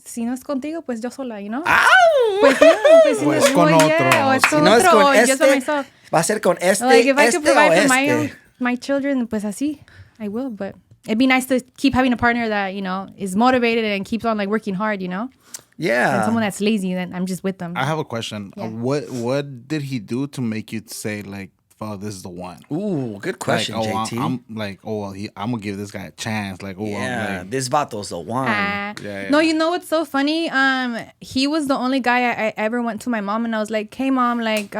si no es contigo, pues yo sola, you know. ¡Au! Pues no, pues si O no es con yeah, otro. o es Si con no es otro, con or just by este, myself. va a ser con este, Like if I could este o provide for este. my children, pues así, I will. But it'd be nice to keep having a partner that, you know, is motivated and keeps on like working hard, you know. Yeah. And someone that's lazy, then I'm just with them. I have a question. Yeah. What did he do to make you say like, "Oh, this is the one"? Ooh, good question, like, JT. I'm like, oh, well, I'm gonna give this guy a chance. Like, oh, yeah, I'm like, this vato's the one. yeah. No, you know what's so funny? He was the only guy I ever went to my mom and I was like, "Hey, mom, like,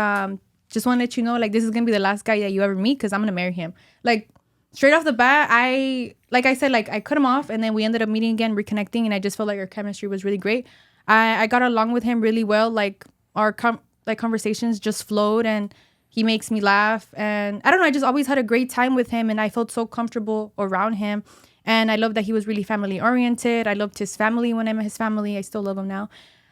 just want to let you know, like, this is gonna be the last guy that you ever meet because I'm gonna marry him." Like, straight off the bat, I said, like, I cut him off and then we ended up meeting again, reconnecting, and I just felt like our chemistry was really great. I got along with him really well. Like, our conversations just flowed and he makes me laugh. And I don't know, I just always had a great time with him and I felt so comfortable around him. And I love that he was really family oriented. I loved his family when I met his family. I still love him now.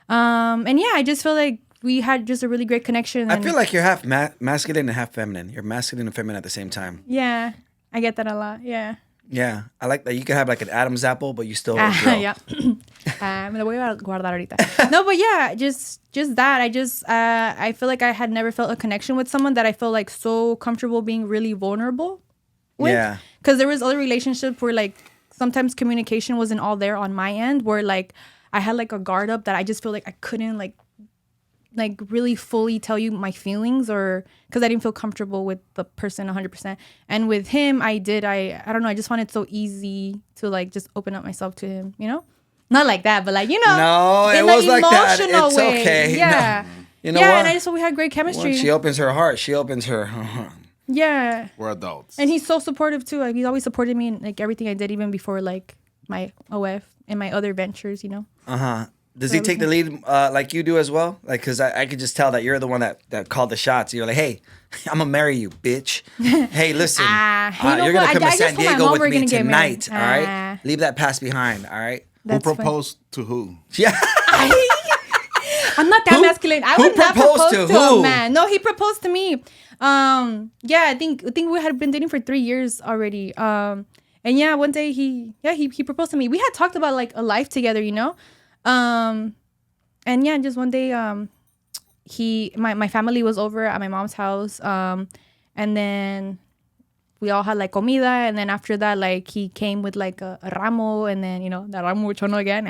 And yeah, I just feel like we had just a really great connection. I And feel like you're half masculine and half feminine. You're masculine and feminine at the same time. yeah, I get that a lot. Yeah. Yeah, I like that. You can have like an Adam's apple, but you still. Yeah. Me lo voy a guardar ahorita. No, but yeah, just that. I feel like I had never felt a connection with someone that I felt like so comfortable being really vulnerable with. Yeah. Because there was other relationships where like sometimes communication wasn't all there on my end, where like I had like a guard up that I just feel like I couldn't like really fully tell you my feelings, or because I didn't feel comfortable with the person 100%. And with him, I don't know, I just found it so easy to like just open up myself to him, you know? Not like that, but like, you know, No, it in was the like that. emotional It's way. okay. Yeah. No. You know yeah, what? and I just thought we had great chemistry. Once she opens her heart, she opens her. Yeah. We're adults. And he's so supportive too. Like he's always supported me in like everything I did, even before like my OF and my other ventures, you know? Does he take the lead like you do as well? Like, because I could just tell that you're the one that called the shots. You're like, hey, I'm going to marry you, bitch. Hey, listen, You know you're going what? to come I to just San told my Diego mom with we're me gonna get married. tonight, all right? Leave that past behind, all right? Who That's funny. proposed to who? Yeah. I'm not that masculine. I who would not proposed propose to to who? a man. No, he proposed to me. Yeah, I think we had been dating for 3 years already. And yeah, one day he proposed to me. We had talked about like a life together, you know. And yeah, just one day, my family was over at my mom's house. And then we all had like comida, and then after that, like he came with like a ramo, and then you know that ramo chono again,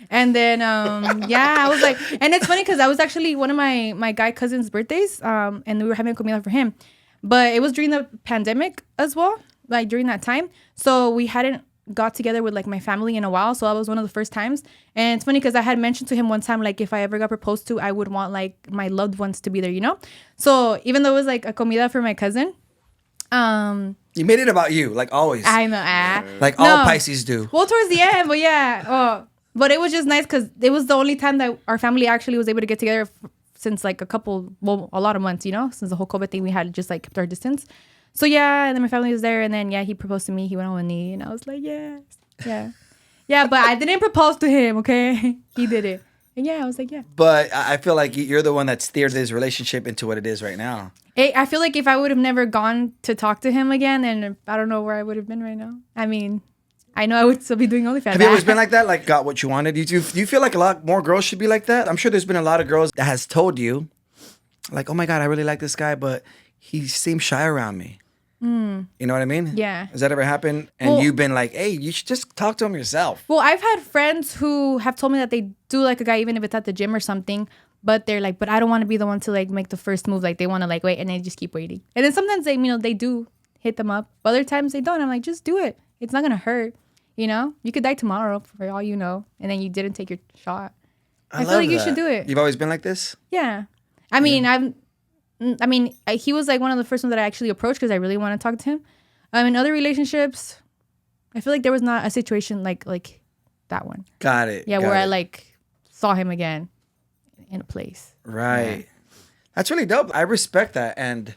and then yeah, I was like, and it's funny because I was actually one of my guy cousin's birthdays, and we were having comida for him, but it was during the pandemic as well, like during that time, so we hadn't got together with like my family in a while, so that was one of the first times. And it's funny because I had mentioned to him one time, like if I ever got proposed to, I would want like my loved ones to be there, you know. So even though it was like a comida for my cousin, You made it about you, like always. I know. Like all Pisces do. Well, towards the end, but yeah. But it was just nice because it was the only time that our family actually was able to get together since like a lot of months, you know, since the whole COVID thing, we had just like kept our distance. So yeah, and then my family was there, and then yeah, he proposed to me. He went on one knee, and I was like, yeah. But I didn't propose to him. Okay, he did it, and yeah, I was like, yeah. But I feel like you're the one that steered this relationship into what it is right now. I feel like if I would have never gone to talk to him again, then I don't know where I would have been right now. I mean, I know I would still be doing OnlyFans. Have you always been like that? Like got what you wanted? Do you feel like a lot more girls should be like that? I'm sure there's been a lot of girls that has told you, like, oh my God, I really like this guy, but he seems shy around me. You know what I mean? Yeah. Has that ever happened? And you've been like, hey, you should just talk to him yourself. Well, I've had friends who have told me that they do like a guy, even if it's at the gym or something, but they're like, but I don't want to be the one to like make the first move. Like they want to like wait, and they just keep waiting. And then sometimes they do hit them up. Other times they don't. I'm like, just do it. It's not going to hurt. You know, you could die tomorrow for all you know. And then you didn't take your shot. I feel like you should do it. You've always been like this? Yeah. I mean, he was like one of the first ones that I actually approached because I really want to talk to him. In other relationships, I feel like there was not a situation like that one. Got it. Yeah, where I like saw him again in a place. Right. Yeah. That's really dope. I respect that, and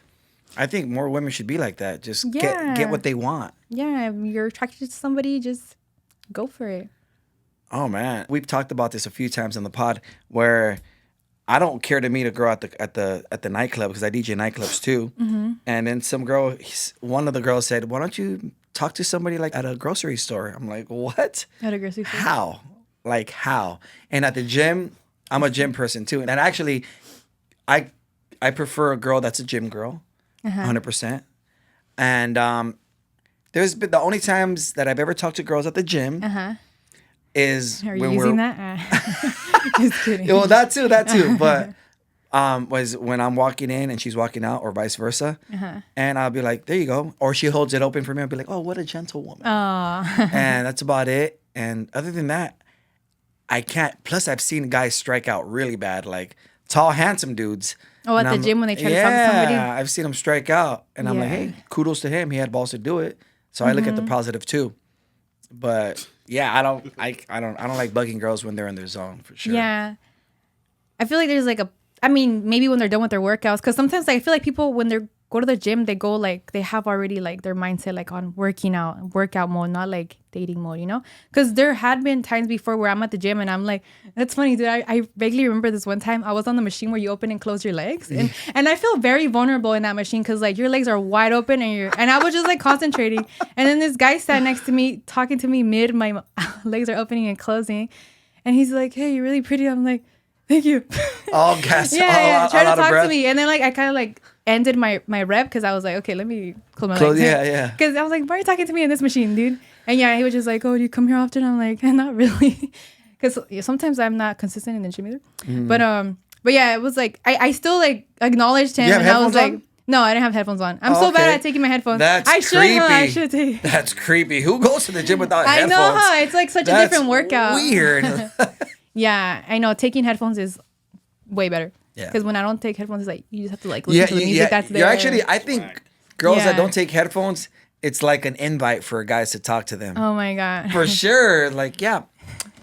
I think more women should be like that. Just get what they want. Yeah, if you're attracted to somebody, just go for it. Oh man, we've talked about this a few times on the pod where I don't care to meet a girl at the nightclub because I DJ nightclubs too. Mm-hmm. And then one of the girls said, "Why don't you talk to somebody like at a grocery store?" I'm like, "What? At a grocery store? How? Like how?" And at the gym, I'm a gym person too, and actually, I prefer a girl that's a gym girl, 100%. And there's been the only times that I've ever talked to girls at the gym. Is Are you when using that? Just kidding. Well, that too. But was when I'm walking in and she's walking out, or vice versa. And I'll be like, there you go. Or she holds it open for me. I'll be like, oh, what a gentlewoman. And that's about it. And other than that, I can't. Plus, I've seen guys strike out really bad, like tall, handsome dudes. Oh, at the gym when they try to talk to somebody? Yeah, I've seen them strike out. And I'm like, hey, kudos to him. He had balls to do it. So I look at the positive too. But yeah, I don't like bugging girls when they're in their zone for sure. Yeah, I feel like there's like maybe when they're done with their workouts, because sometimes I feel like people when they're go to the gym, they go like they have already like their mindset like on workout mode, not like dating mode, you know? Because there had been times before where I'm at the gym and I'm like, that's funny, dude. I vaguely remember this one time I was on the machine where you open and close your legs, and I feel very vulnerable in that machine because like your legs are wide open and I was just like concentrating, and then this guy sat next to me talking to me mid my legs are opening and closing, and he's like, hey, you're really pretty. I'm like, thank you. All gas. Yeah, try to out of talk breath. to me. And then like I kind of like ended my rep because I was like, okay, let me close my legs. Yeah. Because I was like, why are you talking to me in this machine, dude? And yeah, he was just like, oh, do you come here often? I'm like, not really. Because sometimes I'm not consistent in the gym either. But yeah, it was like, I still like acknowledged him. You have and I was headphones like, on? no, I didn't have headphones on. I'm so bad okay. at taking my headphones. That's I should, creepy. I should take. That's creepy. Who goes to the gym without I headphones? know, huh? It's like such a That's different workout. Weird. Yeah, I know. Taking headphones is way better. Yeah. Because when I don't take headphones, it's like you just have to like listen to the music that's there. You're actually, I think girls that Yeah. don't take headphones, it's like an invite for guys to talk to them. Oh my god. For sure. Like, yeah,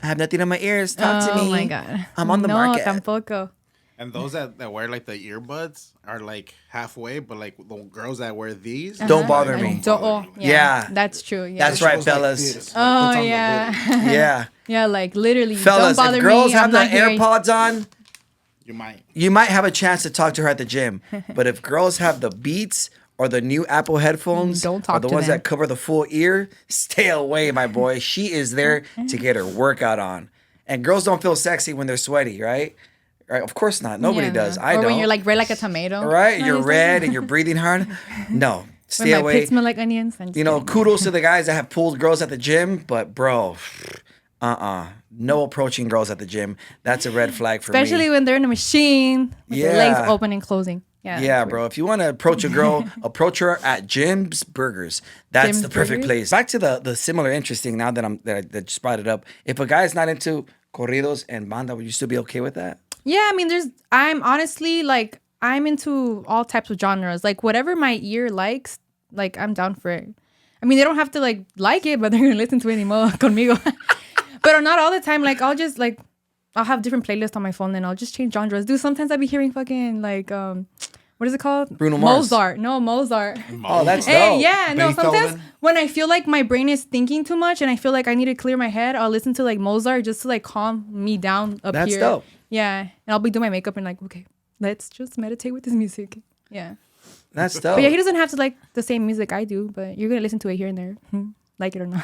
I have nothing in my ears. Talk to me. Oh my god. I'm on the no, market. tampoco. And those that wear like the earbuds are like halfway, but like the girls that wear these Don't bother me. Don't, oh, yeah, Yeah. That's true. Yeah. That's right, Goes like fellas. this, like, Oh puts on the yeah. hoodie. Yeah. Yeah, like literally. Fellas, don't bother if girls me. have I'm the not hearing- AirPods on, You might. you might have a chance to talk to her at the gym. But if girls have the Beats or the new Apple headphones, Don't or talk the to ones them. that cover the full ear, stay away, my boy. She is there to get her workout on. And girls don't feel sexy when they're sweaty, right? Right? Of course not. Nobody Yeah, does. no. I or don't. when you're like red like a tomato. right? No, You're it's red like- and you're breathing hard. No, When stay my away. pits smell like onions. I'm just You know, kidding. kudos to the guys that have pulled girls at the gym, but bro, no approaching girls at the gym. That's a red flag for Especially me. when they're in a machine with their legs Yeah. open and closing. Yeah. Yeah, that's bro. weird. If you want to approach a girl, approach her at Jim's Burgers. That's Jim's the perfect Burgers? place. Back to the similar interesting. Now that I just brought it up, if a guy's not into corridos and banda, would you still be okay with that? Yeah, I mean, I'm honestly like, I'm into all types of genres. Like, whatever my ear likes, like, I'm down for it. I mean, they don't have to like it, but they're gonna listen to it anymore conmigo. But not all the time. Like, I'll have different playlists on my phone and I'll just change genres. Dude, sometimes I be hearing fucking like, what is it called? Bruno Mars. Mozart. No, Mozart. Oh, that's Hey, dope. yeah, no. Sometimes Beethoven. when I feel like my brain is thinking too much and I feel like I need to clear my head, I'll listen to like Mozart just to like calm me down up That's here. dope. Yeah, and I'll be doing my makeup and like, okay, let's just meditate with this music. Yeah, That's dope. but yeah, he doesn't have to like the same music I do, but you're gonna listen to it here and there, like it or not.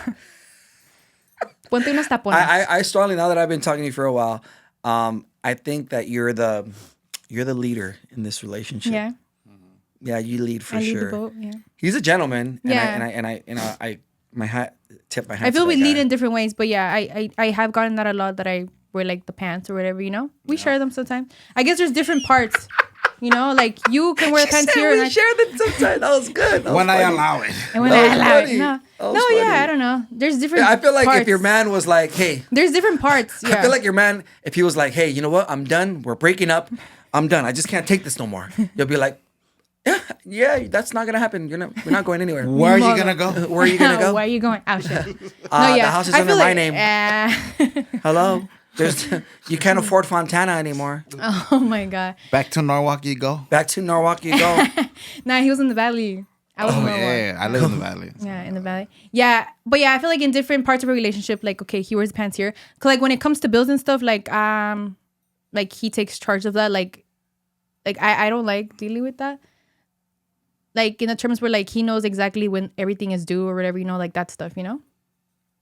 Ponte unos tapones. I strongly, now that I've been talking to you for a while, I think that you're the leader in this relationship. Yeah, Yeah, you lead for I lead sure. the boat. Yeah, He's a gentleman. Yeah. I my hat tip my hat. I feel to we that lead guy. in different ways, but yeah, I have gotten that a lot that I wear like the pants or whatever, you know. We share them sometimes. I guess there's different parts, you know. Like you can wear the pants here, and we share them sometimes. That was good. That was When I funny. allow it. and when That I was allow it, funny. no, That was no, yeah, funny. I don't know. There's different. I feel like parts. if your man was like, "Hey," there's different parts. Yeah, I feel like your man, if he was like, "Hey, you know what? I'm done. We're breaking up. I'm done. I just can't take this no more." You'll be like, "Yeah, that's not gonna happen. We're not going anywhere. Where are you gonna go? Where are you gonna go? Where are you going? Oh shit. The house is I under feel my like- name. Hello. You can't afford Fontana anymore. Oh my god. Back to Norwalk you go. Back to Norwalk you go. Nah, he was in the valley. I was in Oh Norwalk. yeah, I live in the valley. Yeah, in the valley. Yeah, but yeah, I feel like in different parts of a relationship, like okay, he wears pants here. 'Cause like when it comes to bills and stuff, like he takes charge of that. Like I don't like dealing with that. Like in the terms where like he knows exactly when everything is due or whatever, you know, like that stuff, you know.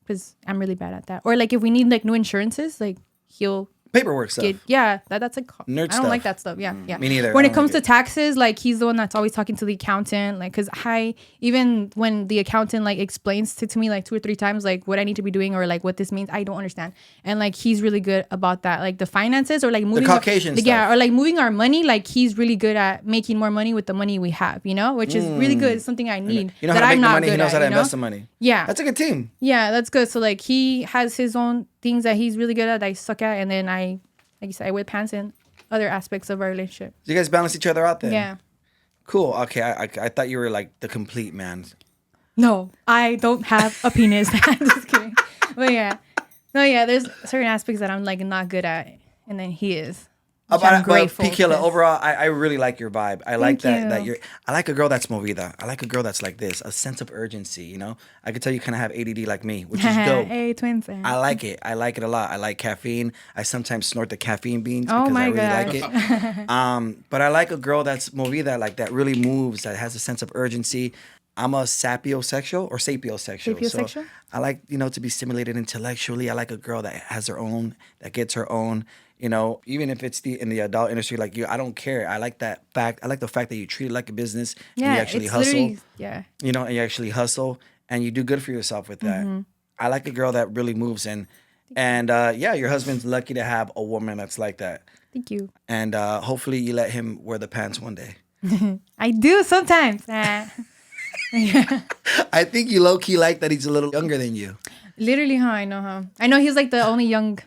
Because I'm really bad at that. Or like if we need like new insurances, like he'll Paperwork stuff. that's like Nerd I don't stuff. like that stuff. Yeah, yeah. Me neither. When I it don't comes like to taxes, like he's the one that's always talking to the accountant. Like, cause even when the accountant like explains to me like 2 or 3 times like what I need to be doing or like what this means, I don't understand. And like he's really good about that. Like the finances or like moving Caucasian yeah, stuff. or like moving our money. Like he's really good at making more money with the money we have. You know, which is really good. It's something I need. You know that how to I'm make the not money. He good knows how at, to you know? invest the money. Yeah, That's a good team. yeah, that's good. So like he has his own things that he's really good at that I suck at, and then like you said, I wear pants in other aspects of our relationship. You guys balance each other out then. Yeah. Cool. Okay. I thought you were like the complete man. No, I don't have a penis. I'm just kidding. But yeah. No, yeah, there's certain aspects that I'm like not good at, and then he is. which I'm But grateful. Pikila, 'cause- overall, I really like your vibe. I like Thank that you. you're. I like a girl that's movida. I like a girl that's like this, a sense of urgency. You know, I could tell you kind of have ADD like me, which is dope. Hey, twins. I like it. I like it a lot. I like caffeine. I sometimes snort the caffeine beans Oh because I my really like gosh. it. But I like a girl that's movida, like that really moves, that has a sense of urgency. I'm a sapiosexual or sapiosexual. Sapiosexual? So I like, to be stimulated intellectually. I like a girl that has her own, that gets her own. Even if it's in the adult industry like you, I don't care. I like that fact. I like the fact that you treat it like a business and Yeah, you actually it's hustle. literally, yeah. And you actually hustle and you do good for yourself with that. Mm-hmm. I like a girl that really moves in. And yeah, your husband's lucky to have a woman that's like that. Thank you. And hopefully you let him wear the pants one day. I do sometimes. I think you low key like that he's a little younger than you. Literally, huh? I know, huh? I know he's like the only young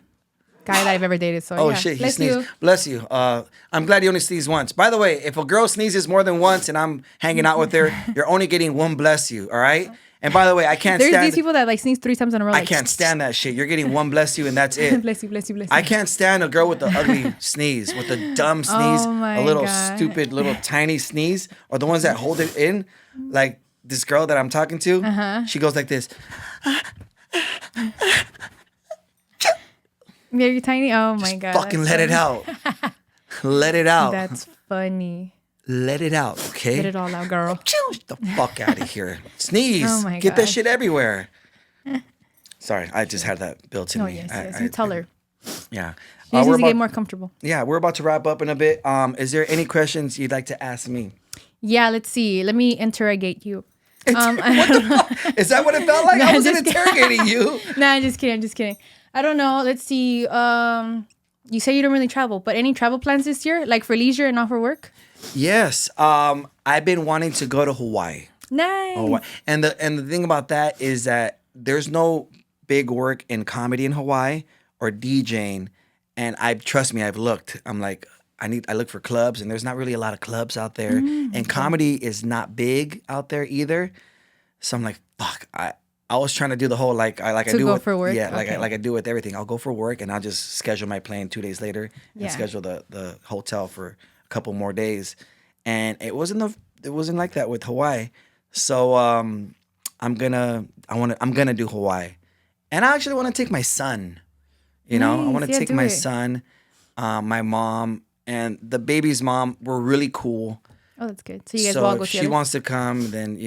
guy that I've ever dated. So Oh yeah. shit, he Bless sneezed. you. Bless you. I'm glad you only sneezed once. By the way, if a girl sneezes more than once and I'm hanging out with her, you're only getting one bless you, all right? And by the way, I can't There's stand these people that like sneeze 3 times in a row. I Like, can't stand that shit. You're getting one bless you and that's it. bless you, bless you, bless you. I can't stand a girl with the ugly sneeze, with the dumb sneeze, Oh my a little God. stupid, little tiny sneeze, or the ones that hold it in. Like this girl that I'm talking to, she goes like this. Very tiny. Oh my god. Fucking that's let it funny. out. Let it out. That's funny. Let it out, okay? Get it all out, girl. Get the fuck out of here. Sneeze. Oh my Get that gosh. shit everywhere. Sorry, I just had that built in Oh me. yes, I- yes. I- You tell her. Yeah. She just we're needs to get about- more comfortable. Yeah, we're about to wrap up in a bit. Is there any questions you'd like to ask me? Yeah, let's see. Let me interrogate you. Is that what it felt like? I No, wasn't just interrogating you. Nah, I'm just kidding. I'm just kidding. I don't know. Let's see. You say you don't really travel, but any travel plans this year, like for leisure and not for work? Yes. I've been wanting to go to Hawaii. Nice. And the thing about that is that there's no big work in comedy in Hawaii or DJing. And trust me, I've looked. I'm like, I look for clubs, and there's not really a lot of clubs out there. And comedy is not big out there either. So I'm like, fuck. I was trying to do the whole I To do go with, for work? Yeah, Okay. like I do with everything. I'll go for work and I'll just schedule my plane 2 days later and Yeah. schedule the hotel for a couple more days. And it wasn't like that with Hawaii. So I'm gonna do Hawaii. And I actually want to take my son. I Nice. want to Yeah, take do my it. son, my mom, and the baby's mom were really cool. Oh, that's good. So you guys will all So go if she together. wants to come, then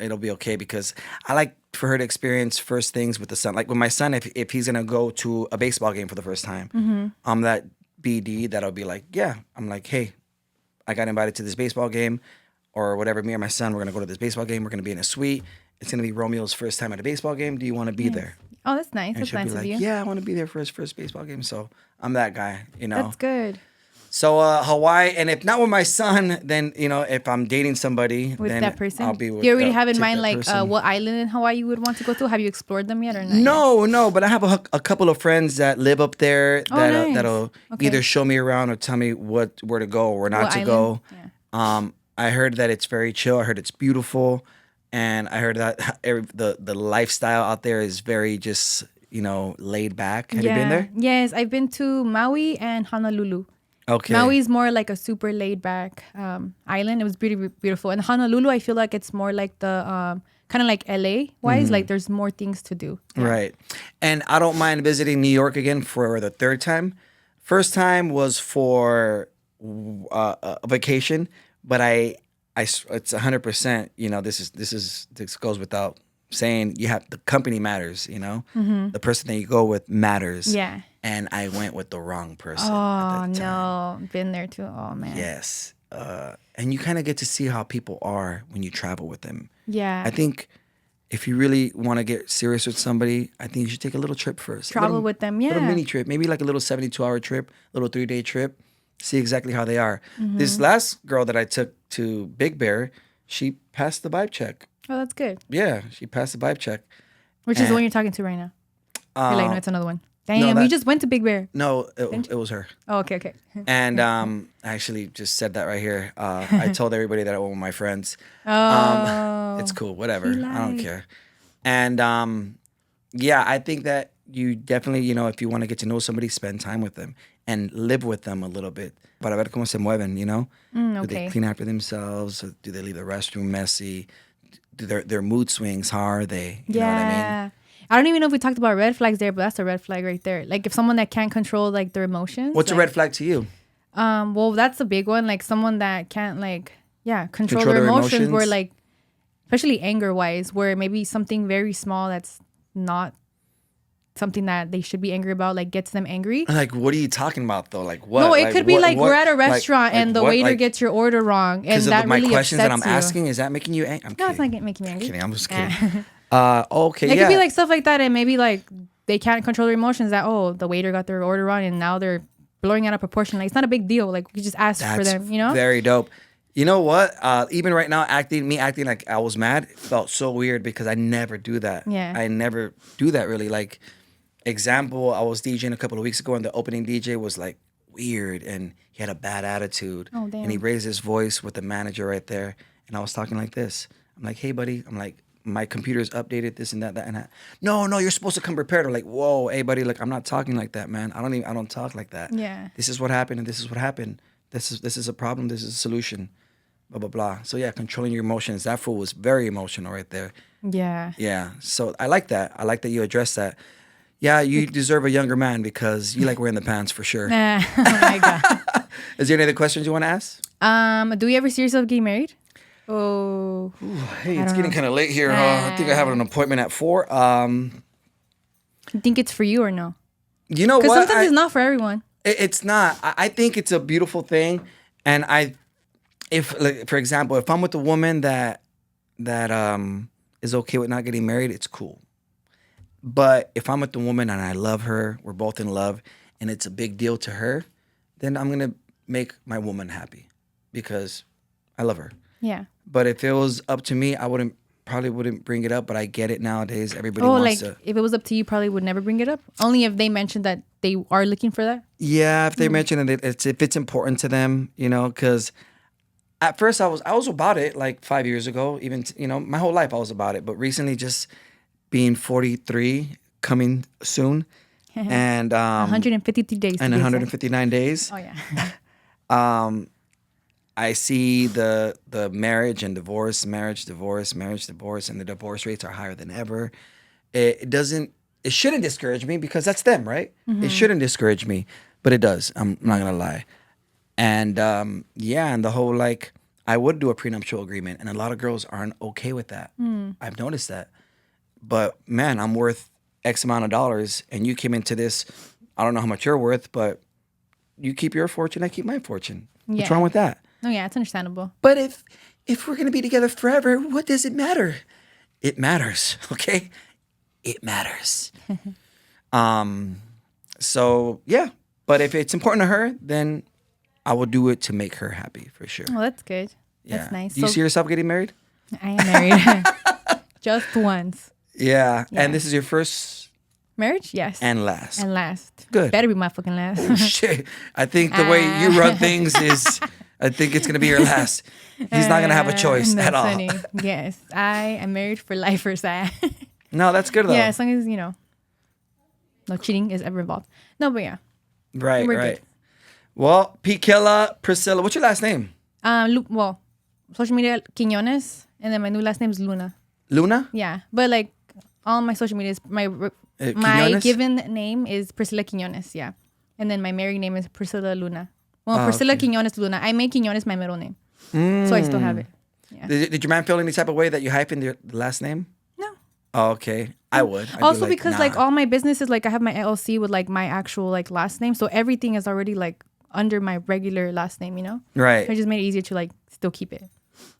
it'll be okay because I like for her to experience first things with the son. Like with my son, if he's gonna go to a baseball game for the first time, Mm-hmm. that BD that'll be like, yeah, I'm like, hey, I got invited to this baseball game, or whatever. Me and my son, we're gonna go to this baseball game. We're gonna be in a suite. It's gonna be Romeo's first time at a baseball game. Do you want to be there? Oh, that's nice. And That's she'll nice be of like, you. yeah, I want to be there for his first baseball game. So I'm that guy, That's good. So Hawaii, and if not with my son, then if I'm dating somebody, With then that person? I'll be with. Do you already that- have in take mind that like person. what island in Hawaii you would want to go to? Have you explored them yet or not? No, but I have a couple of friends that live up there Oh, that nice. that'll Okay. either show me around or tell me where to go or not What to island? go. Yeah. I heard that it's very chill. I heard it's beautiful, and I heard that the lifestyle out there is very just laid back. Have you been there? Yes, I've been to Maui and Honolulu. Okay. Maui's more like a super laid back island. It was pretty beautiful. And Honolulu, I feel like it's more like the kind of like LA wise. Like there's more things to do. Right. And I don't mind visiting New York again for the third time. First time was for a vacation, but it's 100%, this goes without saying, the company matters, the person that you go with matters. Yeah. And I went with the wrong person. Oh, at that time. no. Been there too. Oh, man. Yes. And you kind of get to see how people are when you travel with them. Yeah. I think if you really want to get serious with somebody, I think you should take a little trip first. Travel with them, Little yeah. mini trip, maybe like a little 72-hour trip, little 3-day trip. See exactly how they are. Mm-hmm. This last girl that I took to Big Bear, she passed the vibe check. Oh, that's good. Yeah, she passed the vibe check. Which is the one you're talking to right now. You're like, no, it's another one. Damn, that- you just went to Big Bear. No, it was her. Oh, okay, okay. And I actually just said that right here. I told everybody that I went with my friends. Oh. It's cool, whatever. He I don't lied. care. And yeah, I think that you definitely, if you want to get to know somebody, spend time with them and live with them a little bit. Para ver cómo se mueven, Do they Okay. clean after themselves? Or do they leave the restroom messy? Do their mood swings? How are they? You know what I mean? Yeah. I don't even know if we talked about red flags there, but that's a red flag right there. Like if someone that can't control like their emotions. What's a like, red flag to you? Well, that's a big one. Like someone that can't control Control their their emotions. Where emotions? like, especially anger wise, where maybe something very small that's not something that they should be angry about, like gets them angry. Like, what are you talking about though? Like what? No, it Like, could be what- like what- we're at a like- restaurant like and the what? waiter Like, gets your order wrong, and because that of my really questions that I'm upsets you. asking, is that making you angry? I'm No, kidding. it's not making me angry. Kidding. I'm just Yeah. kidding. Okay, It yeah. could be like stuff like that, and maybe like they can't control their emotions. That the waiter got their order wrong, and now they're blowing out of proportion. Like it's not a big deal. Like we just ask for That's them, you know. very dope. You know what? Even right now, acting like I was mad felt so weird because I never do that. Yeah. I never do that really. Like, example, I was DJing a couple of weeks ago, and the opening DJ was like weird, and he had a bad attitude. Oh, damn. And he raised his voice with the manager right there, and I was talking like this. I'm like, "Hey, buddy," I'm like, "My computer's updated this and that, and that." No, you're supposed to come prepared. I'm like, "Whoa, hey, buddy, like I'm not talking like that, man. I don't talk like that. Yeah. This is what happened, and this is what happened. This is a problem. This is a solution. Blah blah blah." So yeah, controlling your emotions. That fool was very emotional right there. Yeah. Yeah. So I like that. I like that you addressed that. Yeah, you deserve a younger man because you like wearing the pants for sure. Oh my god. Is there any other questions you want to ask? Do we ever see yourself getting married? Oh. Hey, it's don't getting know. kind of late here. I think I have an appointment at 4. You think it's for you or no? You know Because what? sometimes it's not for everyone. It's not. I think it's a beautiful thing, and if like for example, if I'm with a woman that is okay with not getting married, it's cool. But if I'm with a woman and I love her, we're both in love, and it's a big deal to her, then I'm gonna make my woman happy because I love her. Yeah. But if it was up to me, I probably wouldn't bring it up. But I get it nowadays. Everybody Oh, wants like to. if it was up to you, probably would never bring it up. Only if they mentioned that they are looking for that. Yeah, if they mention it, if it's important to them, because at first I was about it like 5 years ago. Even my whole life I was about it. But recently, just being 43, coming soon, and 153 days. and to be exact. 159 days, Oh yeah. I see the marriage and divorce, marriage, divorce, marriage, divorce, and the divorce rates are higher than ever. It shouldn't discourage me because that's them, right? It shouldn't discourage me, but it does. I'm not gonna lie. And and the whole I would do a prenuptial agreement, and a lot of girls aren't okay with that. I've noticed that. But man, I'm worth X amount of dollars, and you came into this. I don't know how much you're worth, but you keep your fortune, I keep my fortune. What's Yeah. wrong with that? No, yeah, it's understandable. But if we're gonna be together forever, what does it matter? It matters, okay? It matters. So yeah. But if it's important to her, then I will do it to make her happy for sure. Well, that's good. Yeah. That's nice. Do you see yourself getting married? I am married. Just once. Yeah. Yeah. And this is your first Marriage? Yes. and last. And last. Good. Better be my fucking last. Shit. I think the way you run things is, I think it's gonna be your last. He's not gonna have a choice No, at all. Sonny. Yes. I am married for lifers. No, that's good though. Yeah, as long as, no cheating is ever involved. No, but yeah. Right, We're right. good. Well, Priscilla. What's your last name? Well, social media, Quiñones, and then my new last name is Luna. Luna? Yeah, but all my social media is my Quiñones? given name is Priscilla Quiñones. Yeah, and then my married name is Priscilla Luna. Well, Priscilla Quiñones Luna. I made Quiñones my middle name, so I still have it. Yeah. Did your man feel any type of way that you hyphened your last name? No. Oh, okay. I would. I'd be Also, like, because nah. all my businesses, I have my LLC with my actual last name, so everything is already under my regular last name. Right. I just made it easier to still keep it.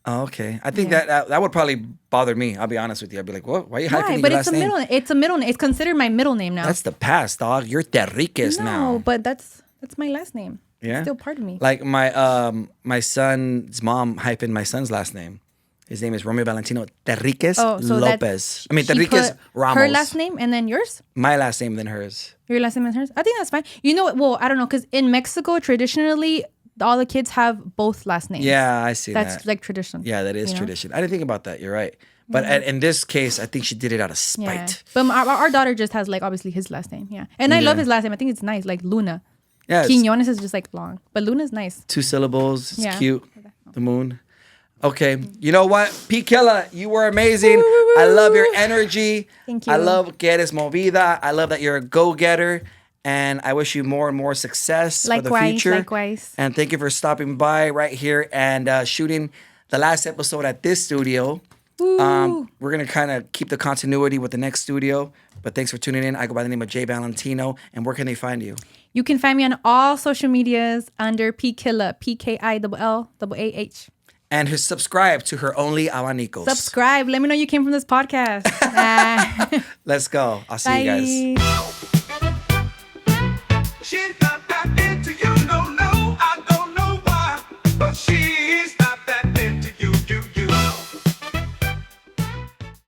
Oh, okay. I think Yeah. that would probably bother me. I'll be honest with you. I'd be like, what? Why are you hyphening Right, your but last it's a name? middle. It's a middle. It's considered my middle name now. That's the past, dog. You're Terriquez no, now. but that's my last name. Yeah? It's still part of me. Like my son's mom hyphened my son's last name. His name is Romeo Valentino Terriquez Oh, so Lopez. I mean, she Terriquez put Ramos. Her last name and then yours? My last name, then hers. Your last name and hers? I think that's fine. You know what? Well, I don't know. Because in Mexico, traditionally, all the kids have both last names. Yeah, I see That's that. tradition. Yeah, that is you know? tradition. I didn't think about that. You're right. But in this case, I think she did it out of Yeah. spite. But our daughter just has like obviously his last name. Yeah. And I love his last name. I think it's nice. Like Luna. Yeah, it's Quinones is just like long. But Luna's nice. 2 syllables. It's Yeah. cute. The moon. Okay. You know what? Priscilla, you were amazing. I love your energy. Thank I you. love que eres movida. I love that you're a go-getter. And I wish you more and more success for the future. Likewise. And thank you for stopping by right here and shooting the last episode at this studio. We're going to kind of keep the continuity with the next studio. But thanks for tuning in. I go by the name of Jay Valentino. And where can they find you? You can find me on all social medias under Pikilla, PKILLAAH. And subscribe to her Only Abanicos. Subscribe. Let me know you came from this podcast. Let's go. I'll see you guys. Bye.